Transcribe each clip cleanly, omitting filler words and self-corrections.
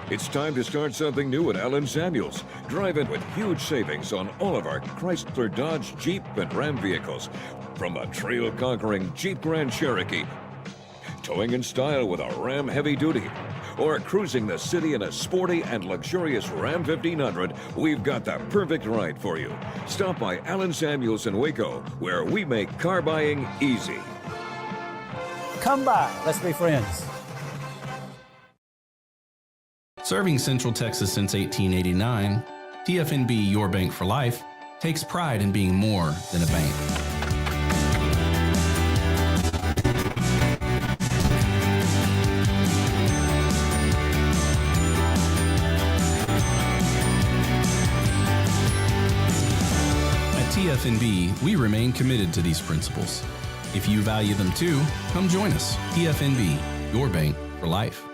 It's time to start something new at Allen Samuels. Drive in with huge savings on all of our Chrysler, Dodge, Jeep, and Ram vehicles. From a trail-conquering Jeep Grand Cherokee, towing in style with a Ram Heavy Duty, or cruising the city in a sporty and luxurious Ram 1500, we've got the perfect ride for you. Stop by Allen Samuels in Waco, where we make car buying easy. Come by, let's be friends. Serving Central Texas since 1889, TFNB, your bank for life, takes pride in being more than a bank. At TFNB, we remain committed to these principles. If you value them too, come join us. TFNB, your bank for life.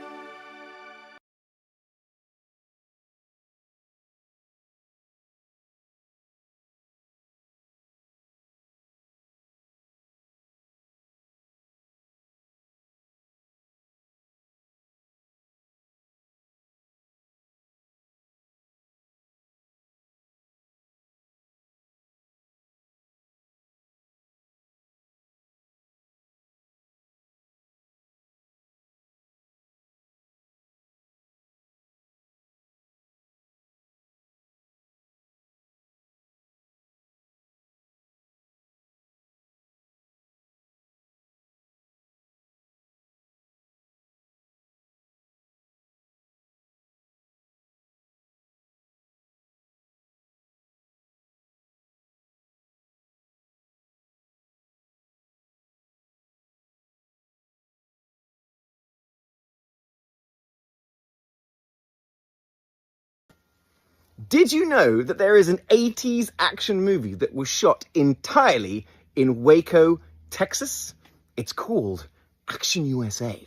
Did you know that there is an 80s action movie that was shot entirely in Waco, Texas? It's called Action USA.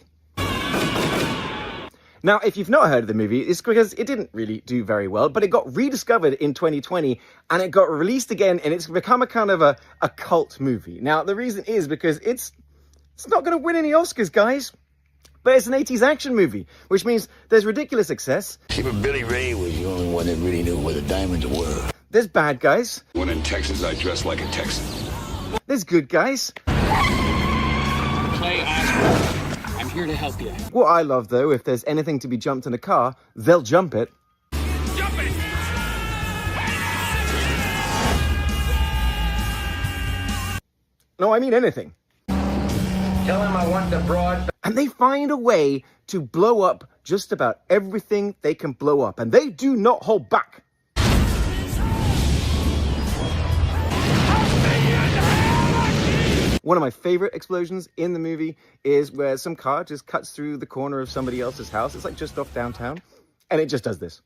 Now, if you've not heard of the movie, it's because it didn't really do very well, but it got rediscovered in 2020 and it got released again, and it's become a kind of a cult movie. Now, the reason is because it's not going to win any Oscars, guys. But it's an 80s action movie, which means there's ridiculous success. See, but Billy Ray was the only one that really knew where the diamonds were. There's bad guys. When in Texas, I dress like a Texan. There's good guys. Play Oscar. I'm here to help you. What I love, though, if there's anything to be jumped in a car, they'll jump it. Jump it! No, I mean anything. Tell him I want the broad... And they find a way to blow up just about everything they can blow up. And they do not hold back. One of my favorite explosions in the movie is where some car just cuts through the corner of somebody else's house. It's like just off downtown. And it just does this.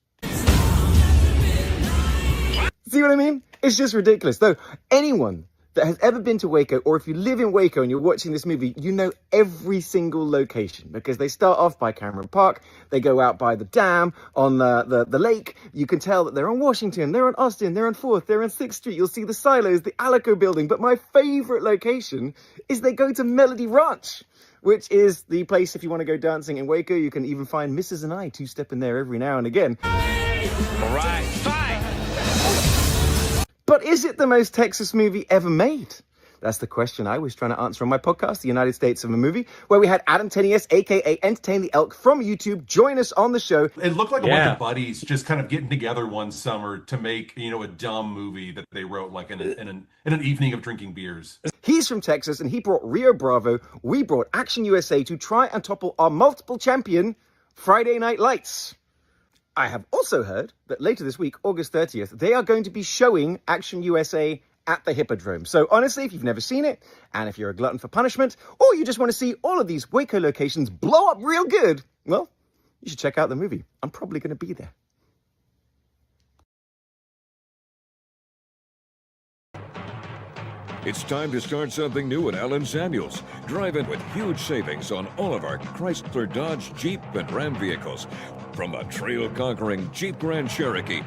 See what I mean? It's just ridiculous. Though anyone that has ever been to Waco, or if you live in Waco and you're watching this movie, you know every single location, because they start off by Cameron Park, they go out by the dam on the lake. You can tell that they're on Washington, they're on Austin, they're on 4th, they're on 6th Street. You'll see the silos, the Alico building. But my favorite location is they go to Melody Ranch, which is the place if you want to go dancing in Waco. You can even find Mrs. and I two-stepping there every now and again. All right, fight! But is it the most Texas movie ever made? That's the question I was trying to answer on my podcast, The United States of a Movie, where we had Adam Tenius, a.k.a. Entertain the Elk from YouTube, join us on the show. It looked like a bunch of buddies just kind of getting together one summer to make, a dumb movie that they wrote like in an evening of drinking beers. He's from Texas, and he brought Rio Bravo. We brought Action USA to try and topple our multiple champion, Friday Night Lights. I have also heard that later this week, August 30th, they are going to be showing Action USA at the Hippodrome. So honestly, if you've never seen it, and if you're a glutton for punishment, or you just want to see all of these Waco locations blow up real good, well, you should check out the movie. I'm probably going to be there. It's time to start something new at Allen Samuels. Drive in with huge savings on all of our Chrysler, Dodge, Jeep, and Ram vehicles. From a trail-conquering Jeep Grand Cherokee,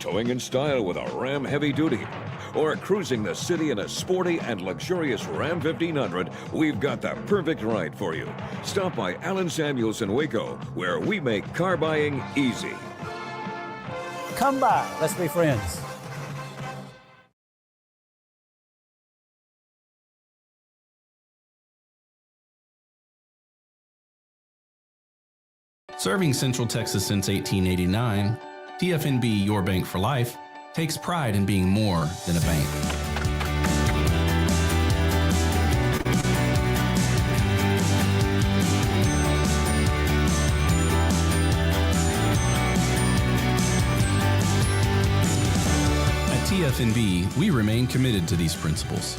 towing in style with a Ram Heavy Duty, or cruising the city in a sporty and luxurious Ram 1500, we've got the perfect ride for you. Stop by Allen Samuels in Waco, where we make car buying easy. Come by. Let's be friends. Serving Central Texas since 1889, TFNB Your Bank for Life takes pride in being more than a bank. At TFNB, we remain committed to these principles.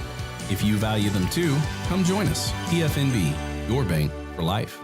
If you value them too, come join us. TFNB, Your Bank for Life.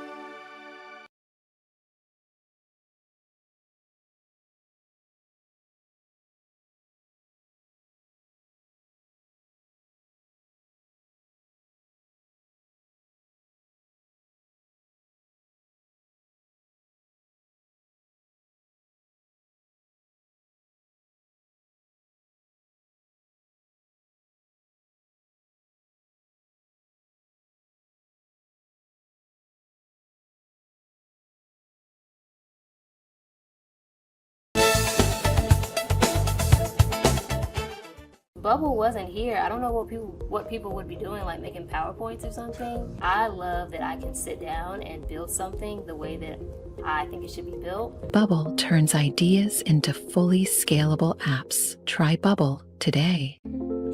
Bubble wasn't here. I don't know what people would be doing, like making PowerPoints or something. I love that I can sit down and build something the way that I think it should be built. Bubble turns ideas into fully scalable apps. Try Bubble today.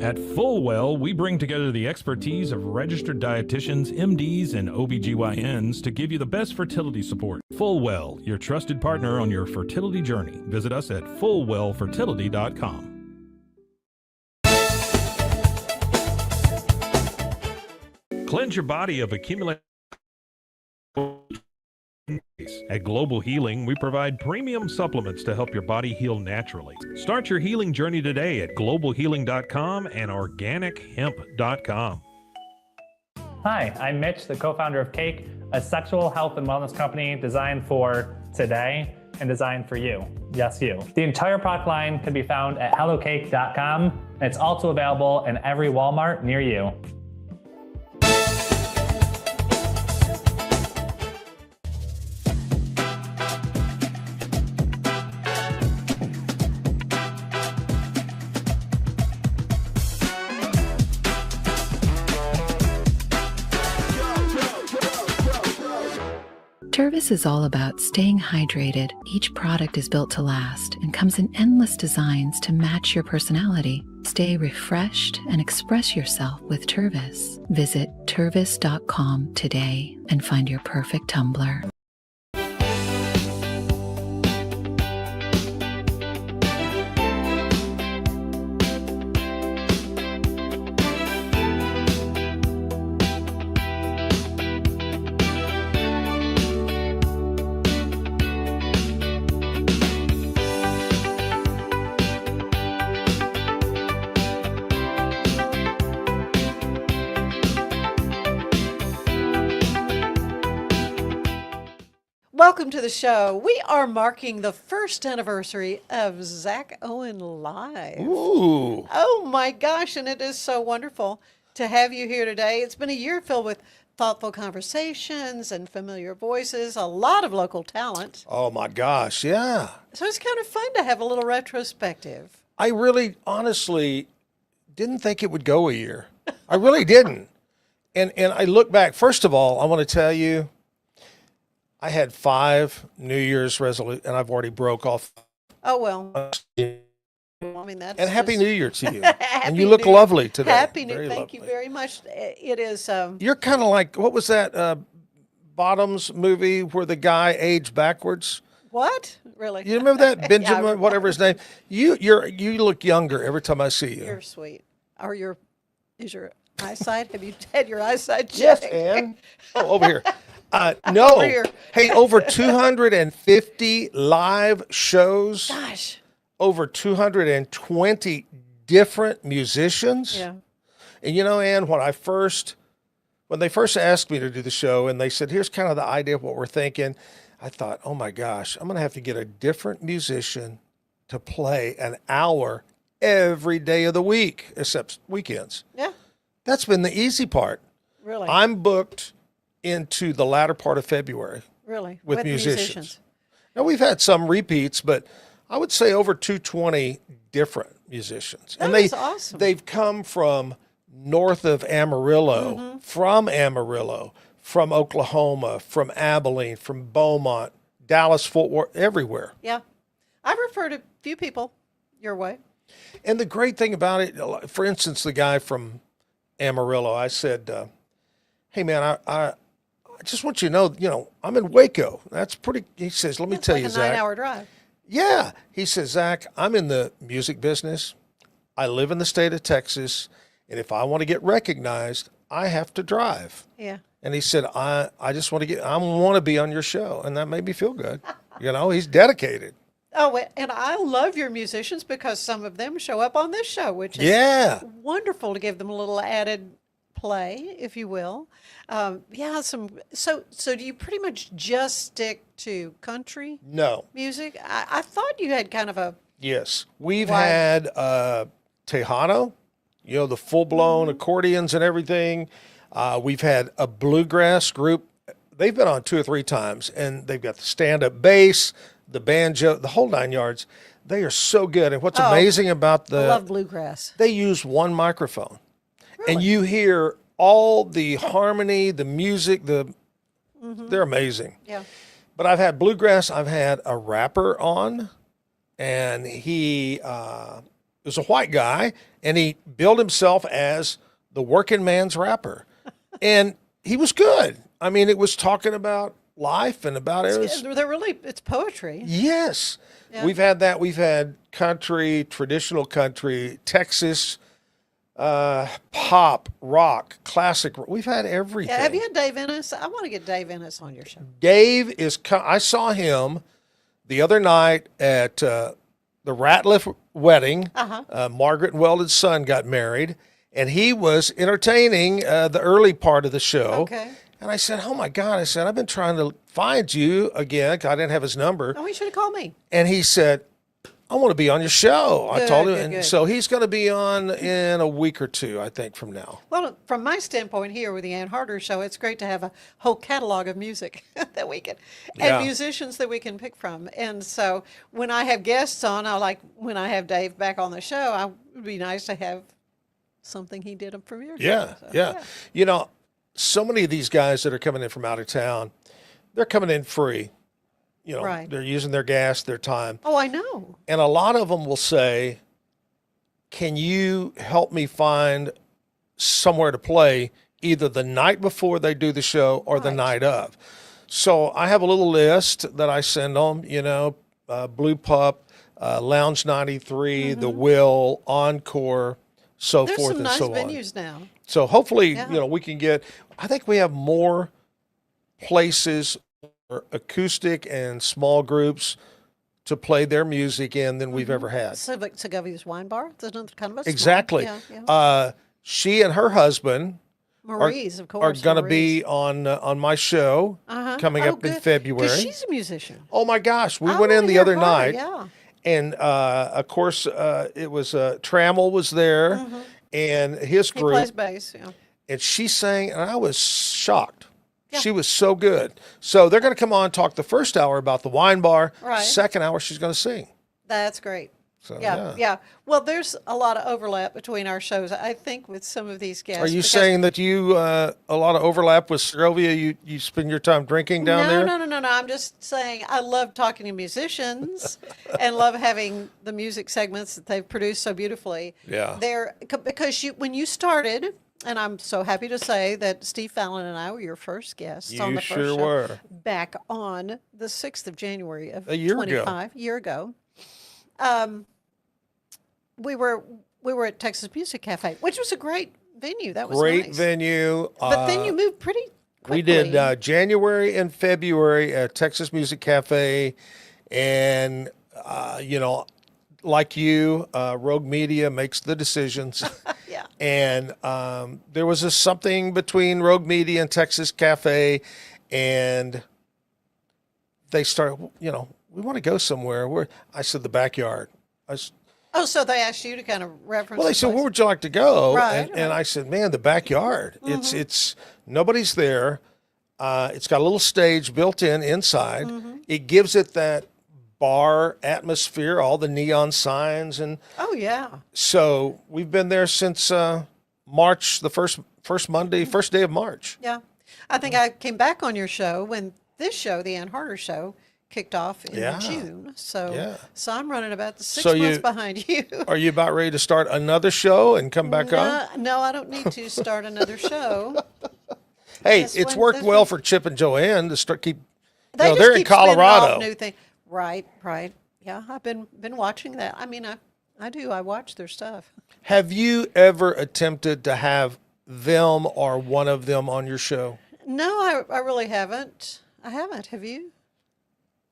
At Fullwell, we bring together the expertise of registered dietitians, MDs, and OBGYNs to give you the best fertility support. Fullwell, your trusted partner on your fertility journey. Visit us at fullwellfertility.com. Cleanse your body of accumulated. At Global Healing, we provide premium supplements to help your body heal naturally. Start your healing journey today at globalhealing.com and organichemp.com. Hi, I'm Mitch, the co-founder of Cake, a sexual health and wellness company designed for today and designed for you. Yes, you. The entire product line can be found at hellocake.com, and it's also available in every Walmart near you. Tervis is all about staying hydrated. Each product is built to last and comes in endless designs to match your personality. Stay refreshed and express yourself with Tervis. Visit tervis.com today and find your perfect tumbler. Welcome to the show. We are marking the first anniversary of Zack Owen Live. Ooh. Oh my gosh, and it is so wonderful to have you here today. It's been a year filled with thoughtful conversations and familiar voices, a lot of local talent. Oh my gosh, yeah. So it's kind of fun to have a little retrospective. I really, honestly, didn't think it would go a year. I really didn't. And I look back, first of all, I want to tell you, I had 5 New Year's resolutions, and I've already broke off. Oh, well. I mean, that's and Happy just... New Year to you. And you look lovely today. Happy New Year. Thank you very much. It is... You're kind of like, what was that Bottoms movie where the guy aged backwards? What? Really? You remember that? Benjamin, yeah, whatever his name. You look younger every time I see you. You're sweet. Or is your eyesight? Have you had your eyesight Yes, checked? Ann. Oh, over here. No. Over here. Hey, over 250 live shows. Gosh. Over 220 different musicians. Yeah. And you know, Ann, when they first asked me to do the show and they said, here's kind of the idea of what we're thinking, I thought, oh my gosh, I'm going to have to get a different musician to play an hour every day of the week, except weekends. Yeah. That's been the easy part. Really? I'm booked into the latter part of February. Really? With musicians. Now, we've had some repeats, but I would say over 220 different musicians. That is awesome. They've come from north of Amarillo, from Amarillo, from Oklahoma, from Abilene, from Beaumont, Dallas, Fort Worth, everywhere. Yeah. I've referred a few people your way. And the great thing about it, for instance, the guy from Amarillo, I said, hey, man, I just want you to know, I'm in Waco. That's pretty, he says, let me tell you, Zack. It's like a 9-hour drive. Yeah. He says, Zack, I'm in the music business. I live in the state of Texas. And if I want to get recognized, I have to drive. Yeah. And he said, I just want to I want to be on your show. And that made me feel good. He's dedicated. Oh, and I love your musicians because some of them show up on this show, which is wonderful to give them a little added play, if you will. So do you pretty much just stick to country music? I thought you had kind of a... Yes. We've had Tejano, the full-blown accordions and everything. We've had a bluegrass group. They've been on 2 or 3 times, and they've got the stand-up bass, the banjo, the whole 9 yards. They are so good. And what's amazing about I love bluegrass. They use one microphone. Really? And you hear all the harmony, the music, they're amazing. Yeah. But I've had bluegrass. I've had a rapper on, and he was a white guy, and he billed himself as the working man's rapper. And he was good. I mean, it was talking about life and about it's poetry. Yes. Yeah. We've had that. We've had country, traditional country, Texas, pop, rock, classic. We've had everything. Yeah, have you had Dave Ennis? I want to get Dave Ennis on your show. Dave I saw him the other night at the Ratliff wedding. Margaret and Weldon's son got married, and he was entertaining the early part of the show. Okay. And I said, oh, my God. I said, I've been trying to find you again. I didn't have his number. Oh, he should have called me. And he said, I want to be on your show. I told him. Good. So he's going to be on in a week or 2, I think, from now. Well, from my standpoint here with the Ann Harder Show, it's great to have a whole catalog of music that we can, and musicians that we can pick from. And so when I have guests on, when I have Dave back on the show, it would be nice to have something he did from your show. Yeah. So many of these guys that are coming in from out of town, they're coming in free. They're using their gas, their time. Oh, I know. And a lot of them will say, can you help me find somewhere to play either the night before they do the show or the night of? So I have a little list that I send them, Blue Pup, Lounge 93, The Will, Encore, forth and so on. There's some nice venues now. So hopefully, we can get, I think we have more places for acoustic and small groups to play their music in than we've ever had. So like Segovia's Wine Bar? There's another kind of a exactly. She and her husband Rhys, of course, are going to be on my show coming up in February. She's a musician. Oh, my gosh. We went in the other night. Yeah. And, of course, it was Trammell was there. And his group. He plays bass, And she sang, and I was shocked. Yeah. She was so good. So they're going to come on and talk the first hour about the wine bar. Right. Second hour, she's going to sing. That's great. So, yeah. Well, there's a lot of overlap between our shows, I think, with some of these guests. Are you saying that you, a lot of overlap with Sylvia? You spend your time drinking down there? No. I'm just saying I love talking to musicians and love having the music segments that they've produced so beautifully. Yeah. Because when you started, and I'm so happy to say that Steve Fallon and I were your first guests on the first show. Were. Back on the 6th of January of a year ago. We were at Texas Music Cafe, which was a great venue. That was great nice. Venue. But then you moved pretty quickly. We did January and February at Texas Music Cafe, and like you, Rogue Media makes the decisions. Yeah. And there was something between Rogue Media and Texas Cafe, and they started, we want to go somewhere. I said the backyard. Oh, so they asked you to kind of reference. Well, they said, "Where would you like to go?" Right, and I said, "Man, the backyard. It's nobody's there. It's got a little stage built inside. It gives it that bar atmosphere, all the neon signs, and oh yeah. So we've been there since March, the first day of March. Yeah, I think I came back on your show when this show, the Ann Harder show, kicked off in June. So I'm running about 6 months behind you. Are you about ready to start another show and come back on? No, I don't need to start another show. Hey, it's worked well for Chip and Joanne to start keep. They're in Colorado. New thing. Right. Yeah, I've been watching that. I mean, I do. I watch their stuff. Have you ever attempted to have them or one of them on your show? No, I really haven't. I haven't. Have you?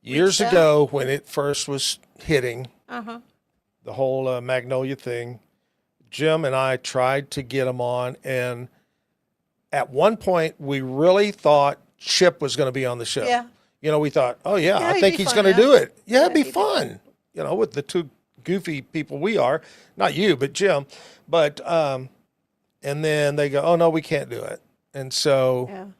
Years ago, when it first was hitting, the whole Magnolia thing, Jim and I tried to get them on, and at one point, we really thought Chip was going to be on the show. Yeah. We thought, oh, yeah, I think he's going to do it. Yeah, it'd be fun, with the two goofy people we are. Not you, but Jim. But, and then they go, oh, no, we can't do it. And so,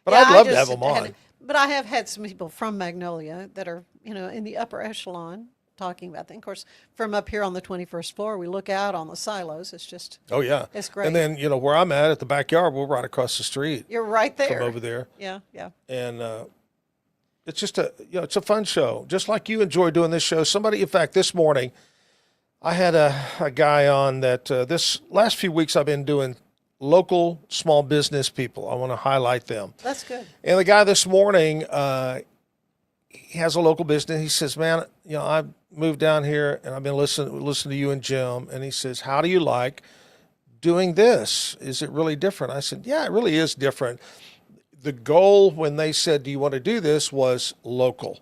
but I'd love to have them on. But I have had some people from Magnolia that are, in the upper echelon talking about things. Of course, from up here on the 21st floor, we look out on the silos. It's just, oh, yeah. It's great. And then, where I'm at the backyard, we're right across the street. You're right there. From over there. Yeah. And, it's just it's a fun show. Just like you enjoy doing this show. Somebody, in fact, this morning, I had a guy on that this last few weeks I've been doing local small business people. I want to highlight them. That's good. And the guy this morning, he has a local business. He says, man, I moved down here and I've been listening to you and Jim. And he says, how do you like doing this? Is it really different? I said, yeah, it really is different. The goal when they said, do you want to do this, was local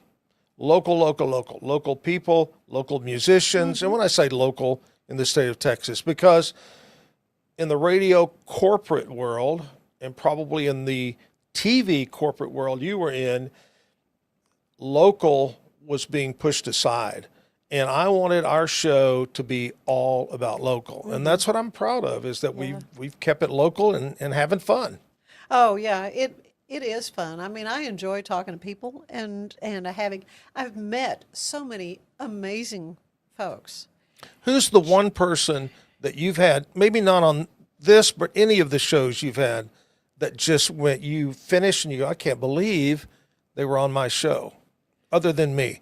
people, local musicians. And when I say local, in the state of Texas, because in the radio corporate world, and probably in the TV corporate world you were in, local was being pushed aside. And I wanted our show to be all about local. And that's what I'm proud of, is that we've kept it local and having fun. Oh, yeah. It is fun. I mean, I enjoy talking to people and I've met so many amazing folks. Who's the one person that you've had, maybe not on this, but any of the shows you've had, that just when you finish and you go, I can't believe they were on my show, other than me?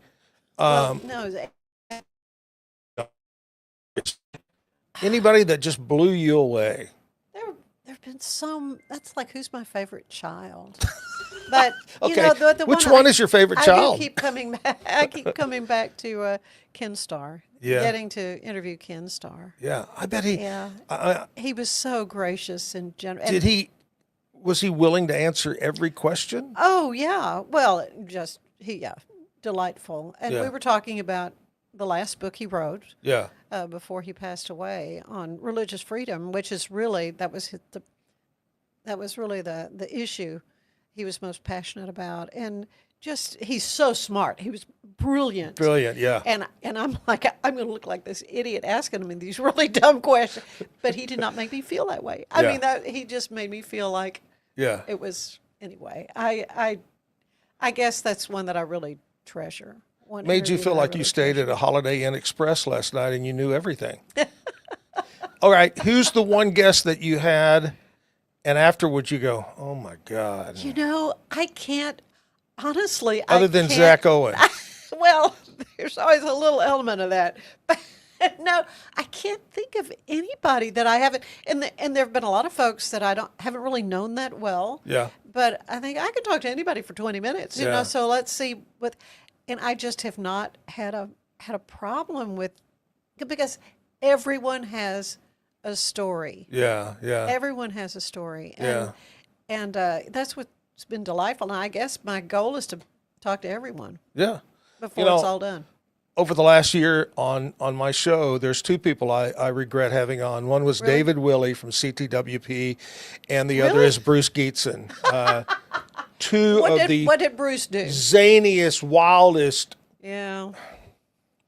Anybody that just blew you away? There've been some. That's like, who's my favorite child? But okay, the which one is your favorite child? I keep coming back. I keep coming back to Ken Starr. Yeah, getting to interview Ken Starr. Yeah, I bet he. Yeah, he was so gracious and generous. Was he willing to answer every question? Oh yeah. Well, delightful. And we were talking about the last book he wrote. Yeah. Before he passed away, on religious freedom, which is really that was really the issue he was most passionate about, and just he's so smart. He was brilliant. Brilliant, yeah. And I'm like, I'm going to look like this idiot asking him these really dumb questions, but he did not make me feel that way. I mean, he just made me feel like it was anyway. I guess that's one that I really treasure. Made you feel like you stayed at a Holiday Inn Express last night and you knew everything. All right, who's the one guest that you had, and afterwards you go, oh my God. I can't, honestly. Other than Zack Owen. Well, there's always a little element of that. But no, I can't think of anybody that I haven't, and there have been a lot of folks that I haven't really known that well. Yeah. But I think I could talk to anybody for 20 minutes, you know, so let's see what. And I just have not had a problem with, because everyone has a story. Yeah. Everyone has a story. And that's what's been delightful. And I guess my goal is to talk to everyone. Yeah. Before it's all done. Over the last year on my show, there's two people I regret having on. One was David Willey from CTWP, and the other is Bruce Geetson. What did Bruce do? Zaniest, wildest. Yeah.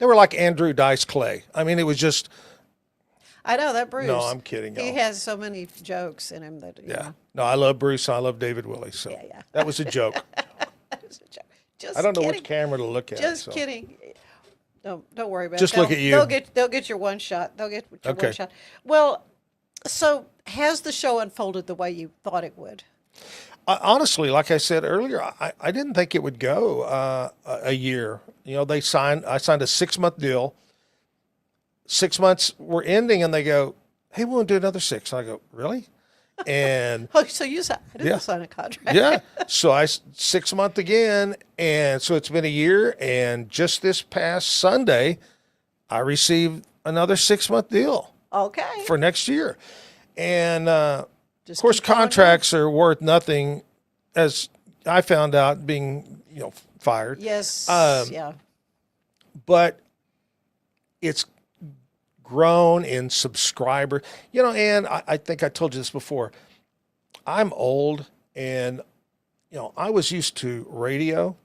They were like Andrew Dice Clay. I mean, it was just. I know that Bruce. No, I'm kidding. He has so many jokes in him that. Yeah. No, I love Bruce. I love David Willey. So that was a joke. That was a joke. Just I don't know kidding. which camera to look at. Just so. kidding. Don't worry about it. Just look at you. They'll get your one shot. They'll get your one shot. Well, so has the show unfolded the way you thought it would? Honestly, like I said earlier, I didn't think it would go a year. You know, I signed a 6-month deal. 6 months were ending, and they go, "Hey, we want to do another 6." And I go, "Really?" And so you said I didn't sign a contract. Yeah. So 6 month again, and so it's been a year. And just this past Sunday, I received another 6-month deal. Okay. For next year, and of course, contracts are worth nothing, as I found out being fired. Yes. Yeah. But it's grown in subscriber, and I think I told you this before. I'm old, and I was used to radio.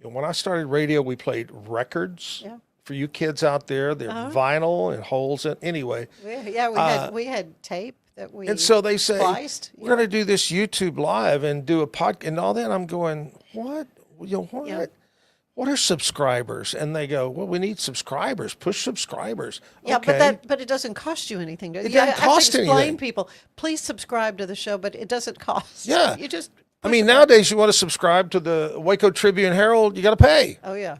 And when I started radio, we played records. Yeah. For you kids out there, they're vinyl and holes in. Anyway. We had tape that we and so they say spliced. We're going to do this YouTube live and do a podcast and all that. And I'm going, what? What? Yeah. What are subscribers? And they go, well, we need subscribers. Push subscribers. Yeah, okay. but it doesn't cost you anything. It doesn't cost anything. Explain anything. People, please subscribe to the show, but it doesn't cost. Yeah. You just. I mean, nowadays you want to subscribe to the Waco Tribune Herald, you got to pay. Oh yeah.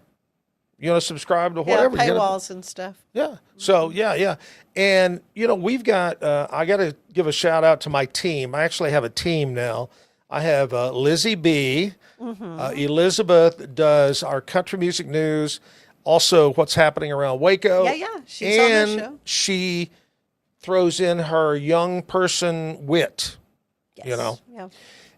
You want to subscribe to whatever. Yeah, paywalls and stuff. Yeah. So yeah. And we've got. I got to give a shout out to my team. I actually have a team now. I have Lizzie B. Elizabeth does our country music news, also what's happening around Waco. Yeah. She's on the show. She throws in her young person wit. Yes. Yeah.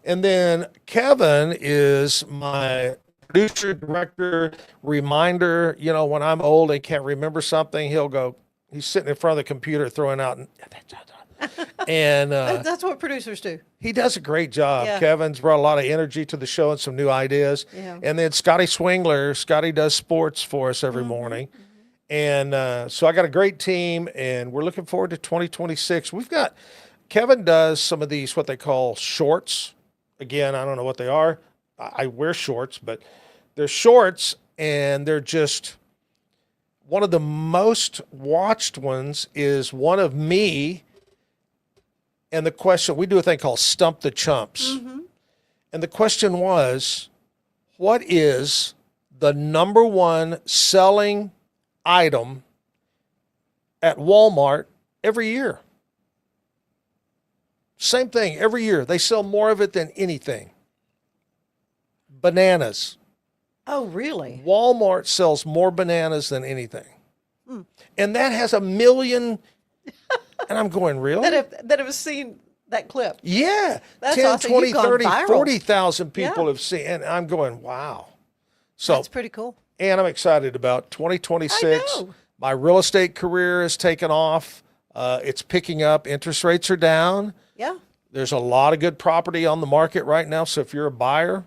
And then Kevin is my producer, director, reminder. When I'm old and can't remember something, he's sitting in front of the computer throwing out. And that's what producers do. He does a great job. Yeah. Kevin's brought a lot of energy to the show and some new ideas. Yeah. And then Scotty Swingler. Scotty does sports for us every morning. And so I got a great team, and we're looking forward to 2026. Kevin does some of these, what they call shorts. Again, I don't know what they are. I wear shorts, but they're shorts, and they're just one of the most watched ones is one of me. And the question, we do a thing called Stump the Chumps. And the question was, what is the number one selling item at Walmart every year? Same thing every year. They sell more of it than anything. Bananas. Oh, really? Walmart sells more bananas than anything. And that has 1 million. And I'm going, really? that have seen that clip. Yeah. That's 10, awesome. 20, You've gone 30, viral. 40,000 people Yeah. have seen. And I'm going, wow. So That's pretty cool. And I'm excited about 2026. I know. My real estate career has taken off. It's picking up. Interest rates are down. Yeah. There's a lot of good property on the market right now. So if you're a buyer,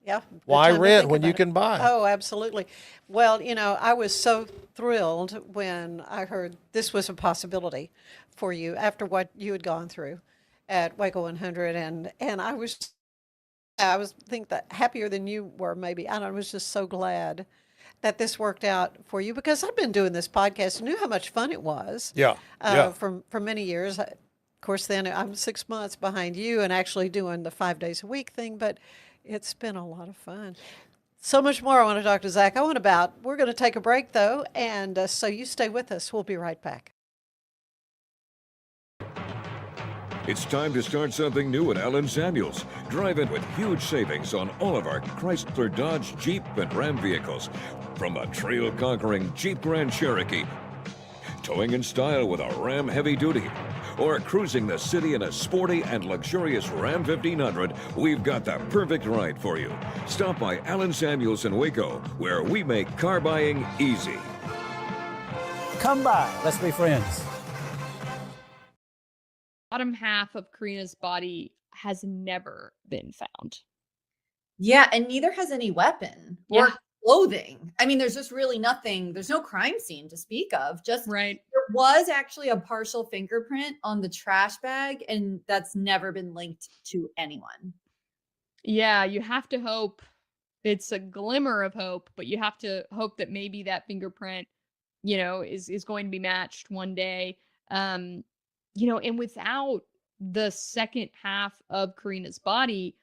yeah. why Time to rent think when you about it. can buy? Oh, absolutely. Well, I was so thrilled when I heard this was a possibility for you after what you had gone through at Waco 100, and I was think that happier than you were maybe. I was just so glad that this worked out for you, because I've been doing this podcast, knew how much fun it was. Yeah. For many years. Of course, then I'm 6 months behind you and actually doing the 5 days a week thing, but it's been a lot of fun. So much more I want to talk to Zack Owen about. We're going to take a break, though, and so you stay with us. We'll be right back. It's time to start something new at Allen Samuels. Drive in with huge savings on all of our Chrysler, Dodge, Jeep, and Ram vehicles. From a trail-conquering Jeep Grand Cherokee, towing in style with a Ram Heavy Duty, or cruising the city in a sporty and luxurious Ram 1500, we've got the perfect ride for you. Stop by Allen Samuels in Waco, where we make car buying easy. Come by. Let's be friends. Bottom half of Karina's body has never been found. Yeah, and neither has any weapon Yeah. or clothing. I mean, there's just really nothing. There's no crime scene to speak of. Just right. There was actually a partial fingerprint on the trash bag, and that's never been linked to anyone. Yeah, you have to hope. It's a glimmer of hope, but you have to hope that maybe that fingerprint, is going to be matched one day. And without the second half of Karina's body,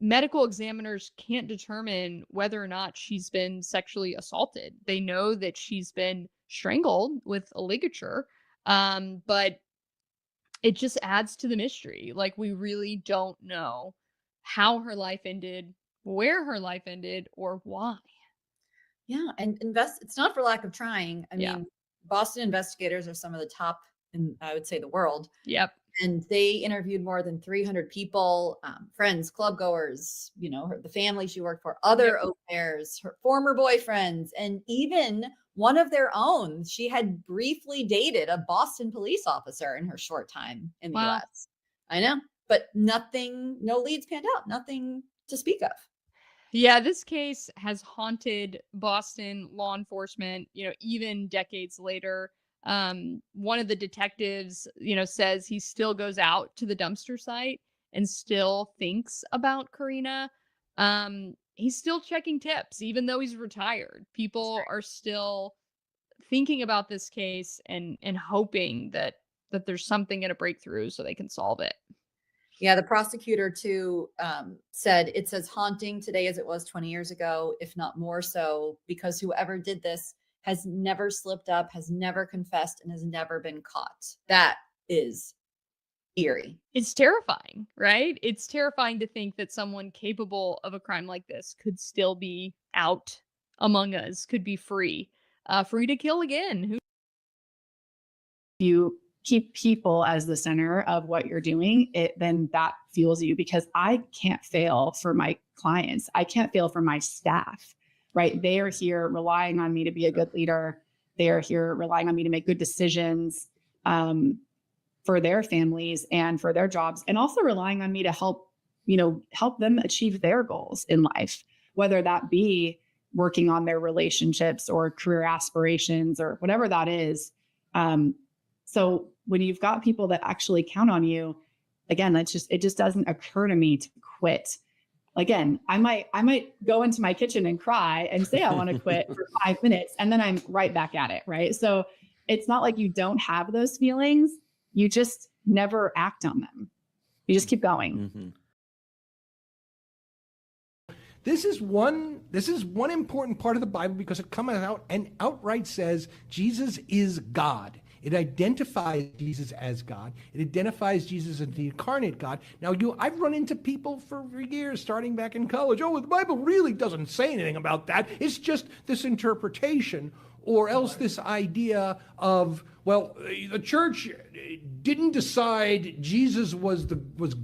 medical examiners can't determine whether or not she's been sexually assaulted. They know that she's been strangled with a ligature, but it just adds to the mystery. Like, we really don't know how her life ended, where her life ended, or why. Yeah, and it's not for lack of trying. I mean, Boston investigators are some of the top in, I would say, the world. Yep. And they interviewed more than 300 people, friends, club goers, the family she worked for, other au pairs, her former boyfriends, and even one of their own. She had briefly dated a Boston police officer in her short time in the US. I know, but nothing, no leads panned out, nothing to speak of. Yeah, this case has haunted Boston law enforcement, even decades later. One of the detectives, says he still goes out to the dumpster site and still thinks about Karina. He's still checking tips, even though he's retired. People are still thinking about this case and hoping that there's something going to break through so they can solve it. Yeah, the prosecutor too said it's as haunting today as it was 20 years ago, if not more so, because whoever did this has never slipped up, has never confessed, and has never been caught. That is eerie. It's terrifying, right? It's terrifying to think that someone capable of a crime like this could still be out among us, could be free to kill again. You keep people as the center of what you're doing, then that fuels you, because I can't fail for my clients. I can't fail for my staff, right? They are here relying on me to be a good leader. They are here relying on me to make good decisions for their families and for their jobs, and also relying on me to help them achieve their goals in life, whether that be working on their relationships or career aspirations or whatever that is. So when you've got people that actually count on you, again, it just doesn't occur to me to quit. Again, I might go into my kitchen and cry and say I want to quit for 5 minutes, and then I'm right back at it, right? So it's not like you don't have those feelings. You just never act on them. You just keep going. Mm-hmm. This is one important part of the Bible, because it comes out and outright says Jesus is God. It identifies Jesus as God. It identifies Jesus as the incarnate God. Now, I've run into people for years, starting back in college. Oh, the Bible really doesn't say anything about that. It's just this interpretation, or else this idea of, well, the church didn't decide Jesus was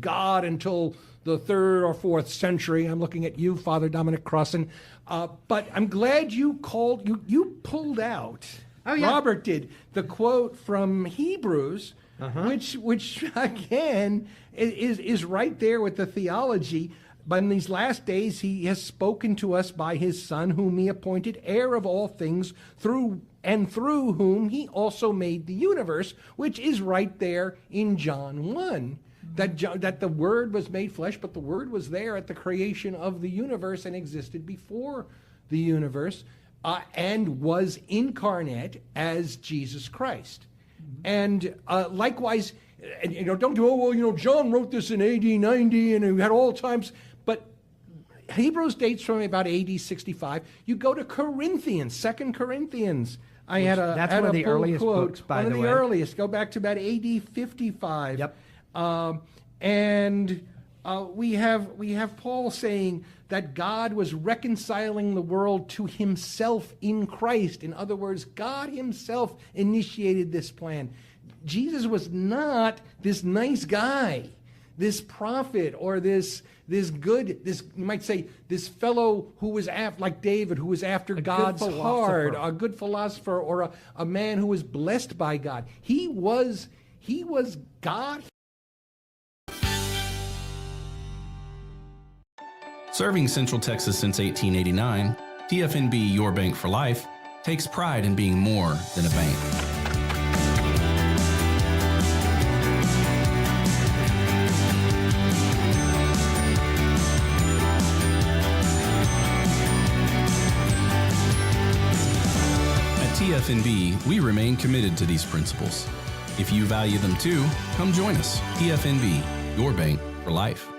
God until the 3rd or 4th century. I'm looking at you, Father Dominic Crossan. But I'm glad you pulled out. Oh, yeah. Robert did the quote from Hebrews, which again is right there with the theology. But in these last days, he has spoken to us by his Son, whom he appointed heir of all things, through whom he also made the universe, which is right there in John 1. That the Word was made flesh, but the Word was there at the creation of the universe and existed before the universe. And was incarnate as Jesus Christ. And likewise, don't do, John wrote this in AD 90 and he had all times, but Hebrews dates from about AD 65. You go to Corinthians, 2 Corinthians. That's one of the earliest books, by the way. One of the earliest. Go back to about AD 55. Yep. We have Paul saying that God was reconciling the world to himself in Christ. In other words, God himself initiated this plan. Jesus was not this nice guy, this prophet, or this good, you might say, this fellow who was like David, who was after God's heart, a good philosopher, or a man who was blessed by God. He was God. Serving Central Texas since 1889, TFNB, your bank for life, takes pride in being more than a bank. At TFNB, we remain committed to these principles. If you value them too, come join us. TFNB, your bank for life.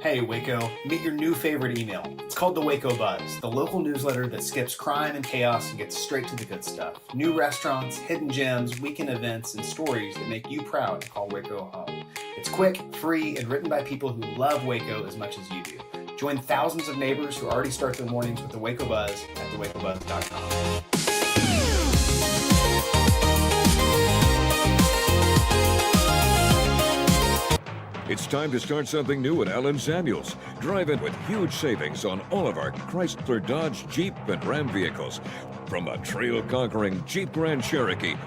Hey Waco, meet your new favorite email. It's called the Waco Buzz, the local newsletter that skips crime and chaos and gets straight to the good stuff. New restaurants, hidden gems, weekend events, and stories that make you proud to call Waco home. It's quick, free, and written by people who love Waco as much as you do. Join thousands of neighbors who already start their mornings with the Waco Buzz at thewacobuzz.com. It's time to start something new at Allen Samuels. Drive in with huge savings on all of our Chrysler, Dodge, Jeep, and Ram vehicles. From a trail-conquering Jeep Grand Cherokee,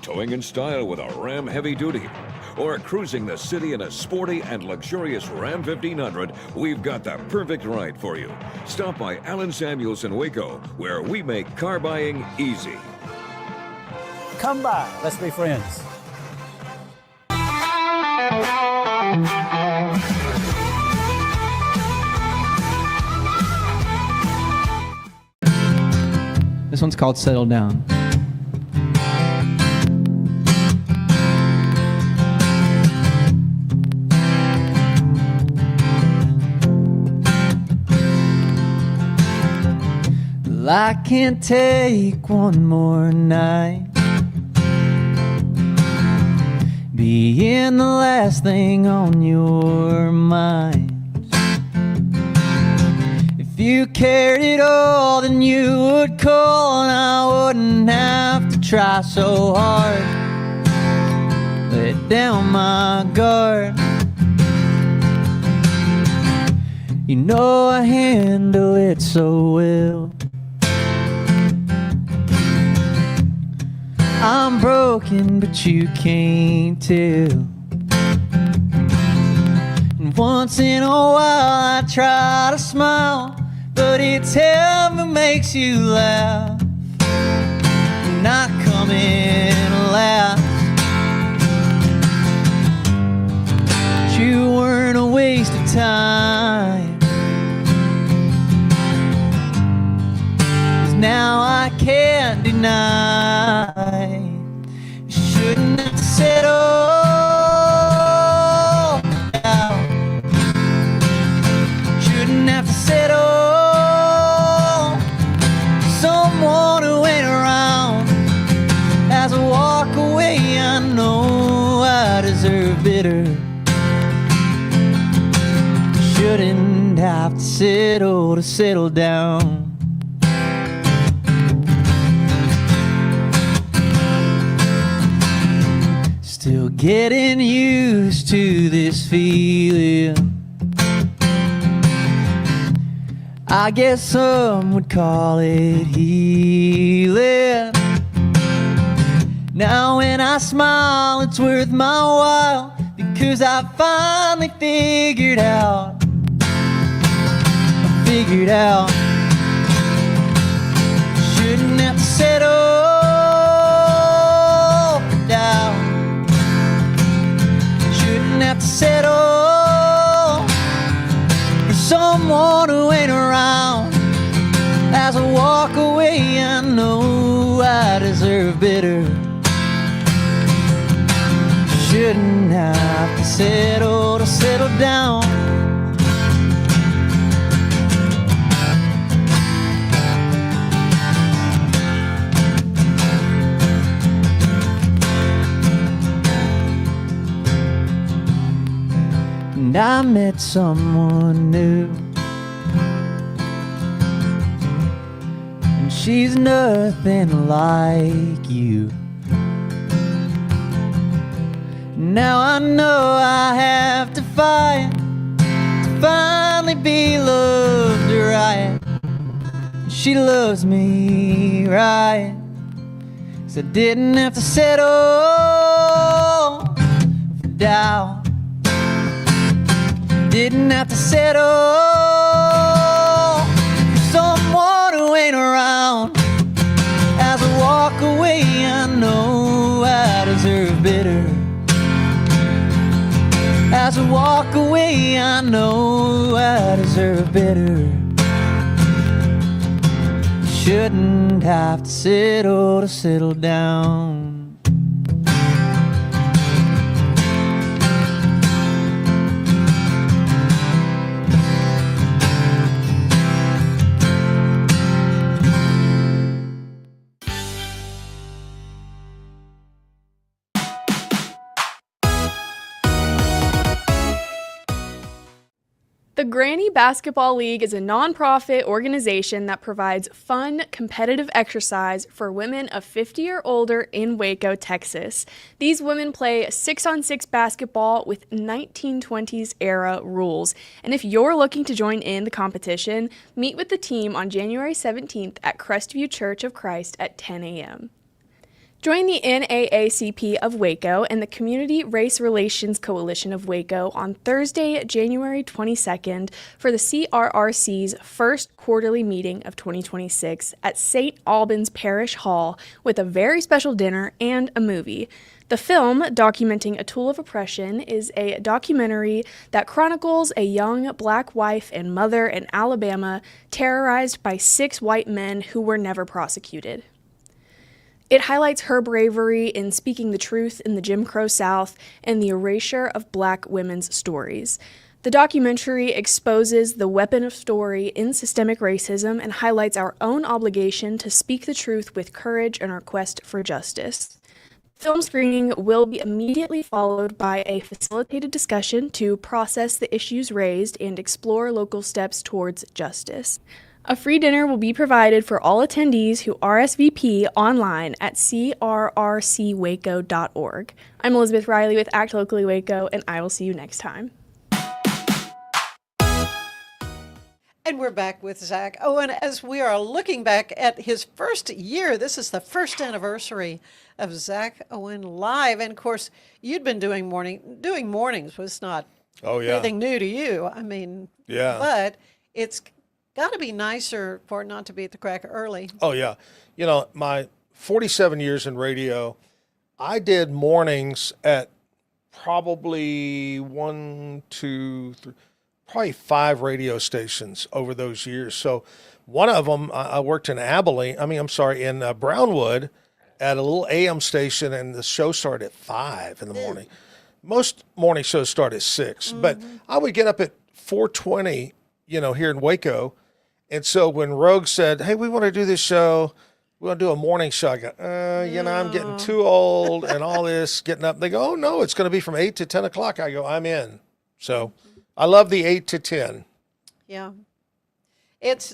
towing in style with a Ram Heavy Duty, or cruising the city in a sporty and luxurious Ram 1500, we've got the perfect ride for you. Stop by Allen Samuels in Waco, where we make car buying easy. Come by. Let's be friends. This one's called Settle Down. Well, I can't take one more night being the last thing on your mind. If you cared at all, then you would call and I wouldn't have to try so hard. Let down my guard. You know I handle it so well. I'm broken, but you can't tell. And once in a while I try to smile, but it's heaven makes you laugh. Not coming last. But you weren't a waste of time. 'Cause now I can't deny. You shouldn't have settled down. Shouldn't have to settle. Someone who ain't around. As I walk away, I know I deserve better. Shouldn't have to settle down. Still getting used to this feeling. I guess some would call it healing. Now when I smile, it's worth my while, because I finally figured out. Shouldn't have to settle down. Shouldn't have to settle for someone who ain't around. As I walk away, I know I deserve better. Shouldn't have to settle down. And I met someone new, and she's nothing like you. Now I know I have to fight to finally be loved right. She loves me right, 'cause I didn't have to settle for doubt. Didn't have to settle ain't around. As I walk away, I know I deserve better. As I walk away, I know I deserve better. Shouldn't have to settle down. The Granny Basketball League is a nonprofit organization that provides fun, competitive exercise for women of 50 or older in Waco, Texas. These women play 6-on-6 basketball with 1920s era rules. And if you're looking to join in the competition, meet with the team on January 17th at Crestview Church of Christ at 10 a.m. Join the NAACP of Waco and the Community Race Relations Coalition of Waco on Thursday, January 22nd for the CRRC's first quarterly meeting of 2026 at St. Albans Parish Hall with a very special dinner and a movie. The film, documenting a tool of oppression, is a documentary that chronicles a young black wife and mother in Alabama terrorized by 6 white men who were never prosecuted. It highlights her bravery in speaking the truth in the Jim Crow South and the erasure of black women's stories. The documentary exposes the weapon of story in systemic racism and highlights our own obligation to speak the truth with courage in our quest for justice. Film screening will be immediately followed by a facilitated discussion to process the issues raised and explore local steps towards justice. A free dinner will be provided for all attendees who RSVP online at crrcwaco.org. I'm Elizabeth Riley with Act Locally Waco, and I will see you next time. And we're back with Zack Owen as we are looking back at his first year. This is the first anniversary of Zack Owen Live. And of course, you'd been doing mornings was not anything new to you. I mean, but it's got to be nicer for it not to be at the crack early. Oh, yeah. You know, my 47 years in radio, I did mornings at probably 5 radio stations over those years. So one of them, I worked in Brownwood at a little AM station, and the show started at 5 in the morning. Most morning shows start at 6, but I would get up at 4:20, here in Waco. And so when Rogue said, hey, we want to do this show, we want to do a morning show, I go, I'm getting too old and all this, getting up. They go, oh, no, it's going to be from 8 to 10 o'clock. I go, I'm in. So I love the 8 to 10. Yeah. It's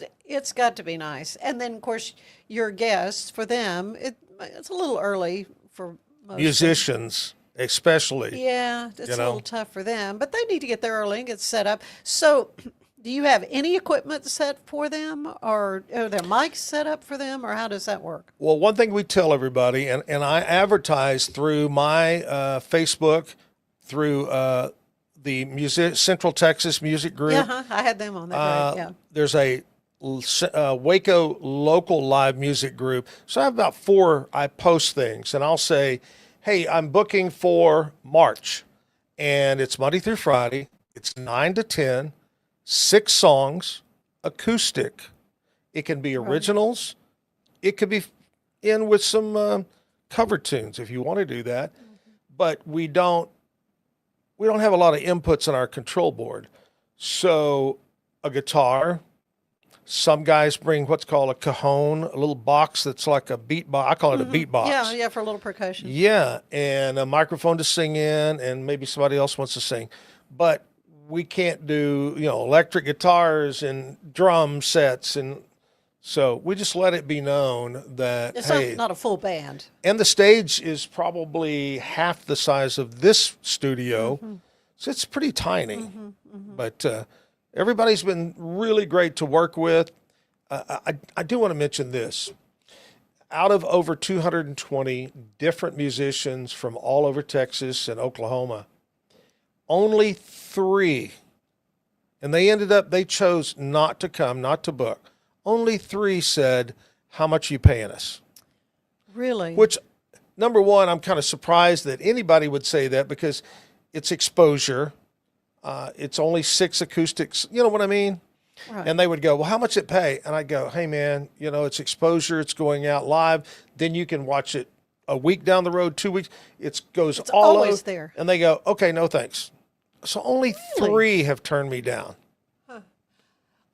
got to be nice. And then, of course, your guests, for them, it's a little early for most musicians, especially. Yeah, it's a little tough for them, but they need to get there early and get set up. So do you have any equipment set for them, or are there mics set up for them, or how does that work? Well, one thing we tell everybody, and I advertise through my Facebook, through the Central Texas Music Group. Yeah, I had them on that. Yeah. There's a Waco local live music group. So I have about 4, I post things, and I'll say, hey, I'm booking for March, and it's Monday through Friday. It's 9 to 10. 6 songs, acoustic. It can be originals. It could be in with some cover tunes if you want to do that. But we don't have a lot of inputs on our control board. So a guitar. Some guys bring what's called a cajon, a little box that's like a beat box. I call it a beat box. Yeah, for a little percussion. Yeah, and a microphone to sing in, and maybe somebody else wants to sing. But we can't do, electric guitars and drum sets. And so we just let it be known that, it's hey, not a full band. And the stage is probably half the size of this studio. So it's pretty tiny. But everybody's been really great to work with. I do want to mention this. Out of over 220 different musicians from all over Texas and Oklahoma, only 3, and they chose not to come, not to book. only 3 said, how much are you paying us? Really? Which, number one, I'm kind of surprised that anybody would say that because it's exposure. It's only 6 acoustics. You know what I mean? Right. And they would go, well, how much it pay? And I go, hey, man, you know, it's exposure. It's going out live. Then you can watch it a week down the road, 2 weeks. It's all always over. there. And they go, okay, no thanks. So only 3 have turned me down.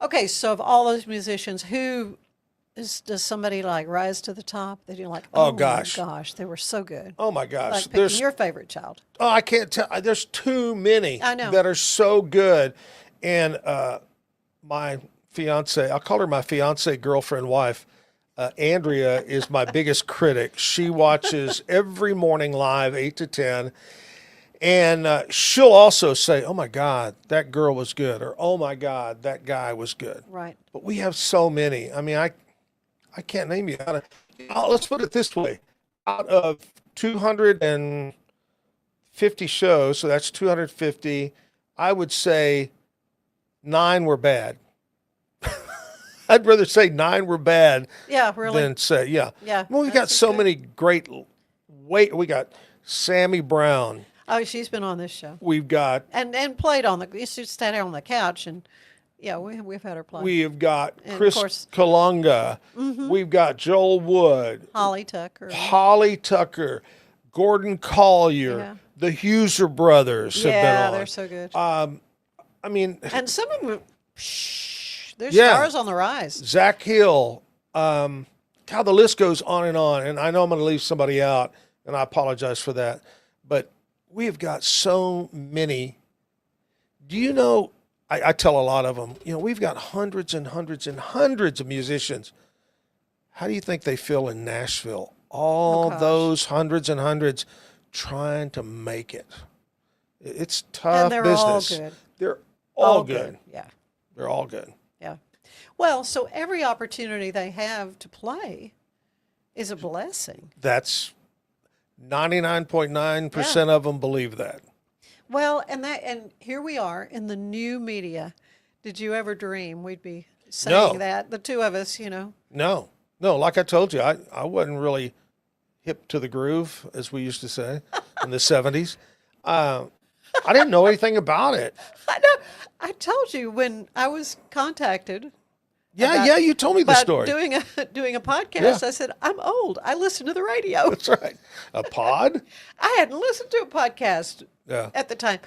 Okay, so of all those musicians, does somebody like rise to the top that you're like, Oh, gosh. my gosh, they were so good? Oh, my gosh. Like picking your favorite child. Oh, I can't tell. There's too many I know. that are so good. And my fiance, I'll call her my fiance, girlfriend, wife, Andrea is my biggest critic. She watches every morning live, 8 to 10. And she'll also say, oh, my God, that girl was good. Or, oh, my God, that guy was good. Right. But we have so many. I mean, I can't name you. Let's put it this way. Out of 250 shows, so that's 250, I would say 9 were bad. I'd rather say 9 were bad than say, Yeah, Well, we got so many great, we got Sammy Brown. Oh, she's been on this show. We've got. And played on used to stand on the couch and, yeah, we've had her play. We've got And of Chris course- Kalunga. Mhm. We've got Joel Wood. Holly Tucker. Gordon Collier. Yeah. The Huser brothers have been Yeah, on. they're so good. I mean. And some of them, they're Yeah. stars on the rise. Zack Hill. God, the list goes on. And I know I'm going to leave somebody out, and I apologize for that. But we have got so many. Do you know, I tell a lot of them, you know, we've got hundreds and hundreds and hundreds of musicians. How do you think they feel in Nashville? All those hundreds and hundreds trying to make it. It's tough And they're business. all good. They're all good. Yeah. They're all good. Yeah. Well, so every opportunity they have to play is a blessing. That's 99.9% of them believe that. Well, and here we are in the new media. Did you ever dream we'd be saying No. that? The two of us, you know. No, like I told you, I wasn't really hip to the groove, as we used to say in the 70s. I didn't know anything about it. I know. I told you when I was contacted. Yeah, you told me the about story. Doing a podcast, Yeah. I said, I'm old. I listen to the radio. That's right. A pod? I hadn't listened to a podcast Yeah. at the time.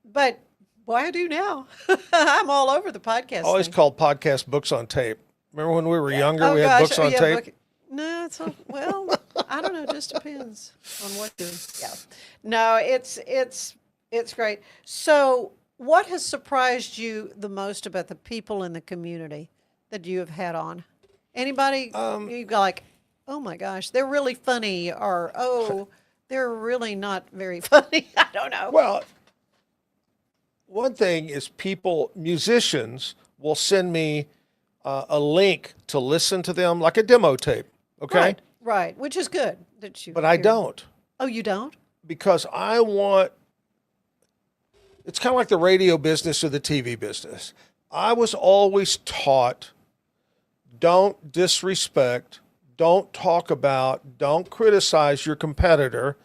But boy, I do now. I'm all over the podcast. Always thing. called podcast books on tape. Remember when we were younger, Oh, we had gosh. books on Yeah, tape? No, it's all, well, I don't know. It just depends on what you. Yeah. No, it's great. So, what has surprised you the most about the people in the community that you have had on? Anybody you go like, oh my gosh, they're really funny, or oh, they're really not very funny. I don't know. Well, one thing is musicians will send me a link to listen to them, like a demo tape. Okay. Right, which is good that you. But I don't. Oh, you don't? Because I want. It's kind of like the radio business or the TV business. I was always taught, don't disrespect, don't talk about, don't criticize your competitor,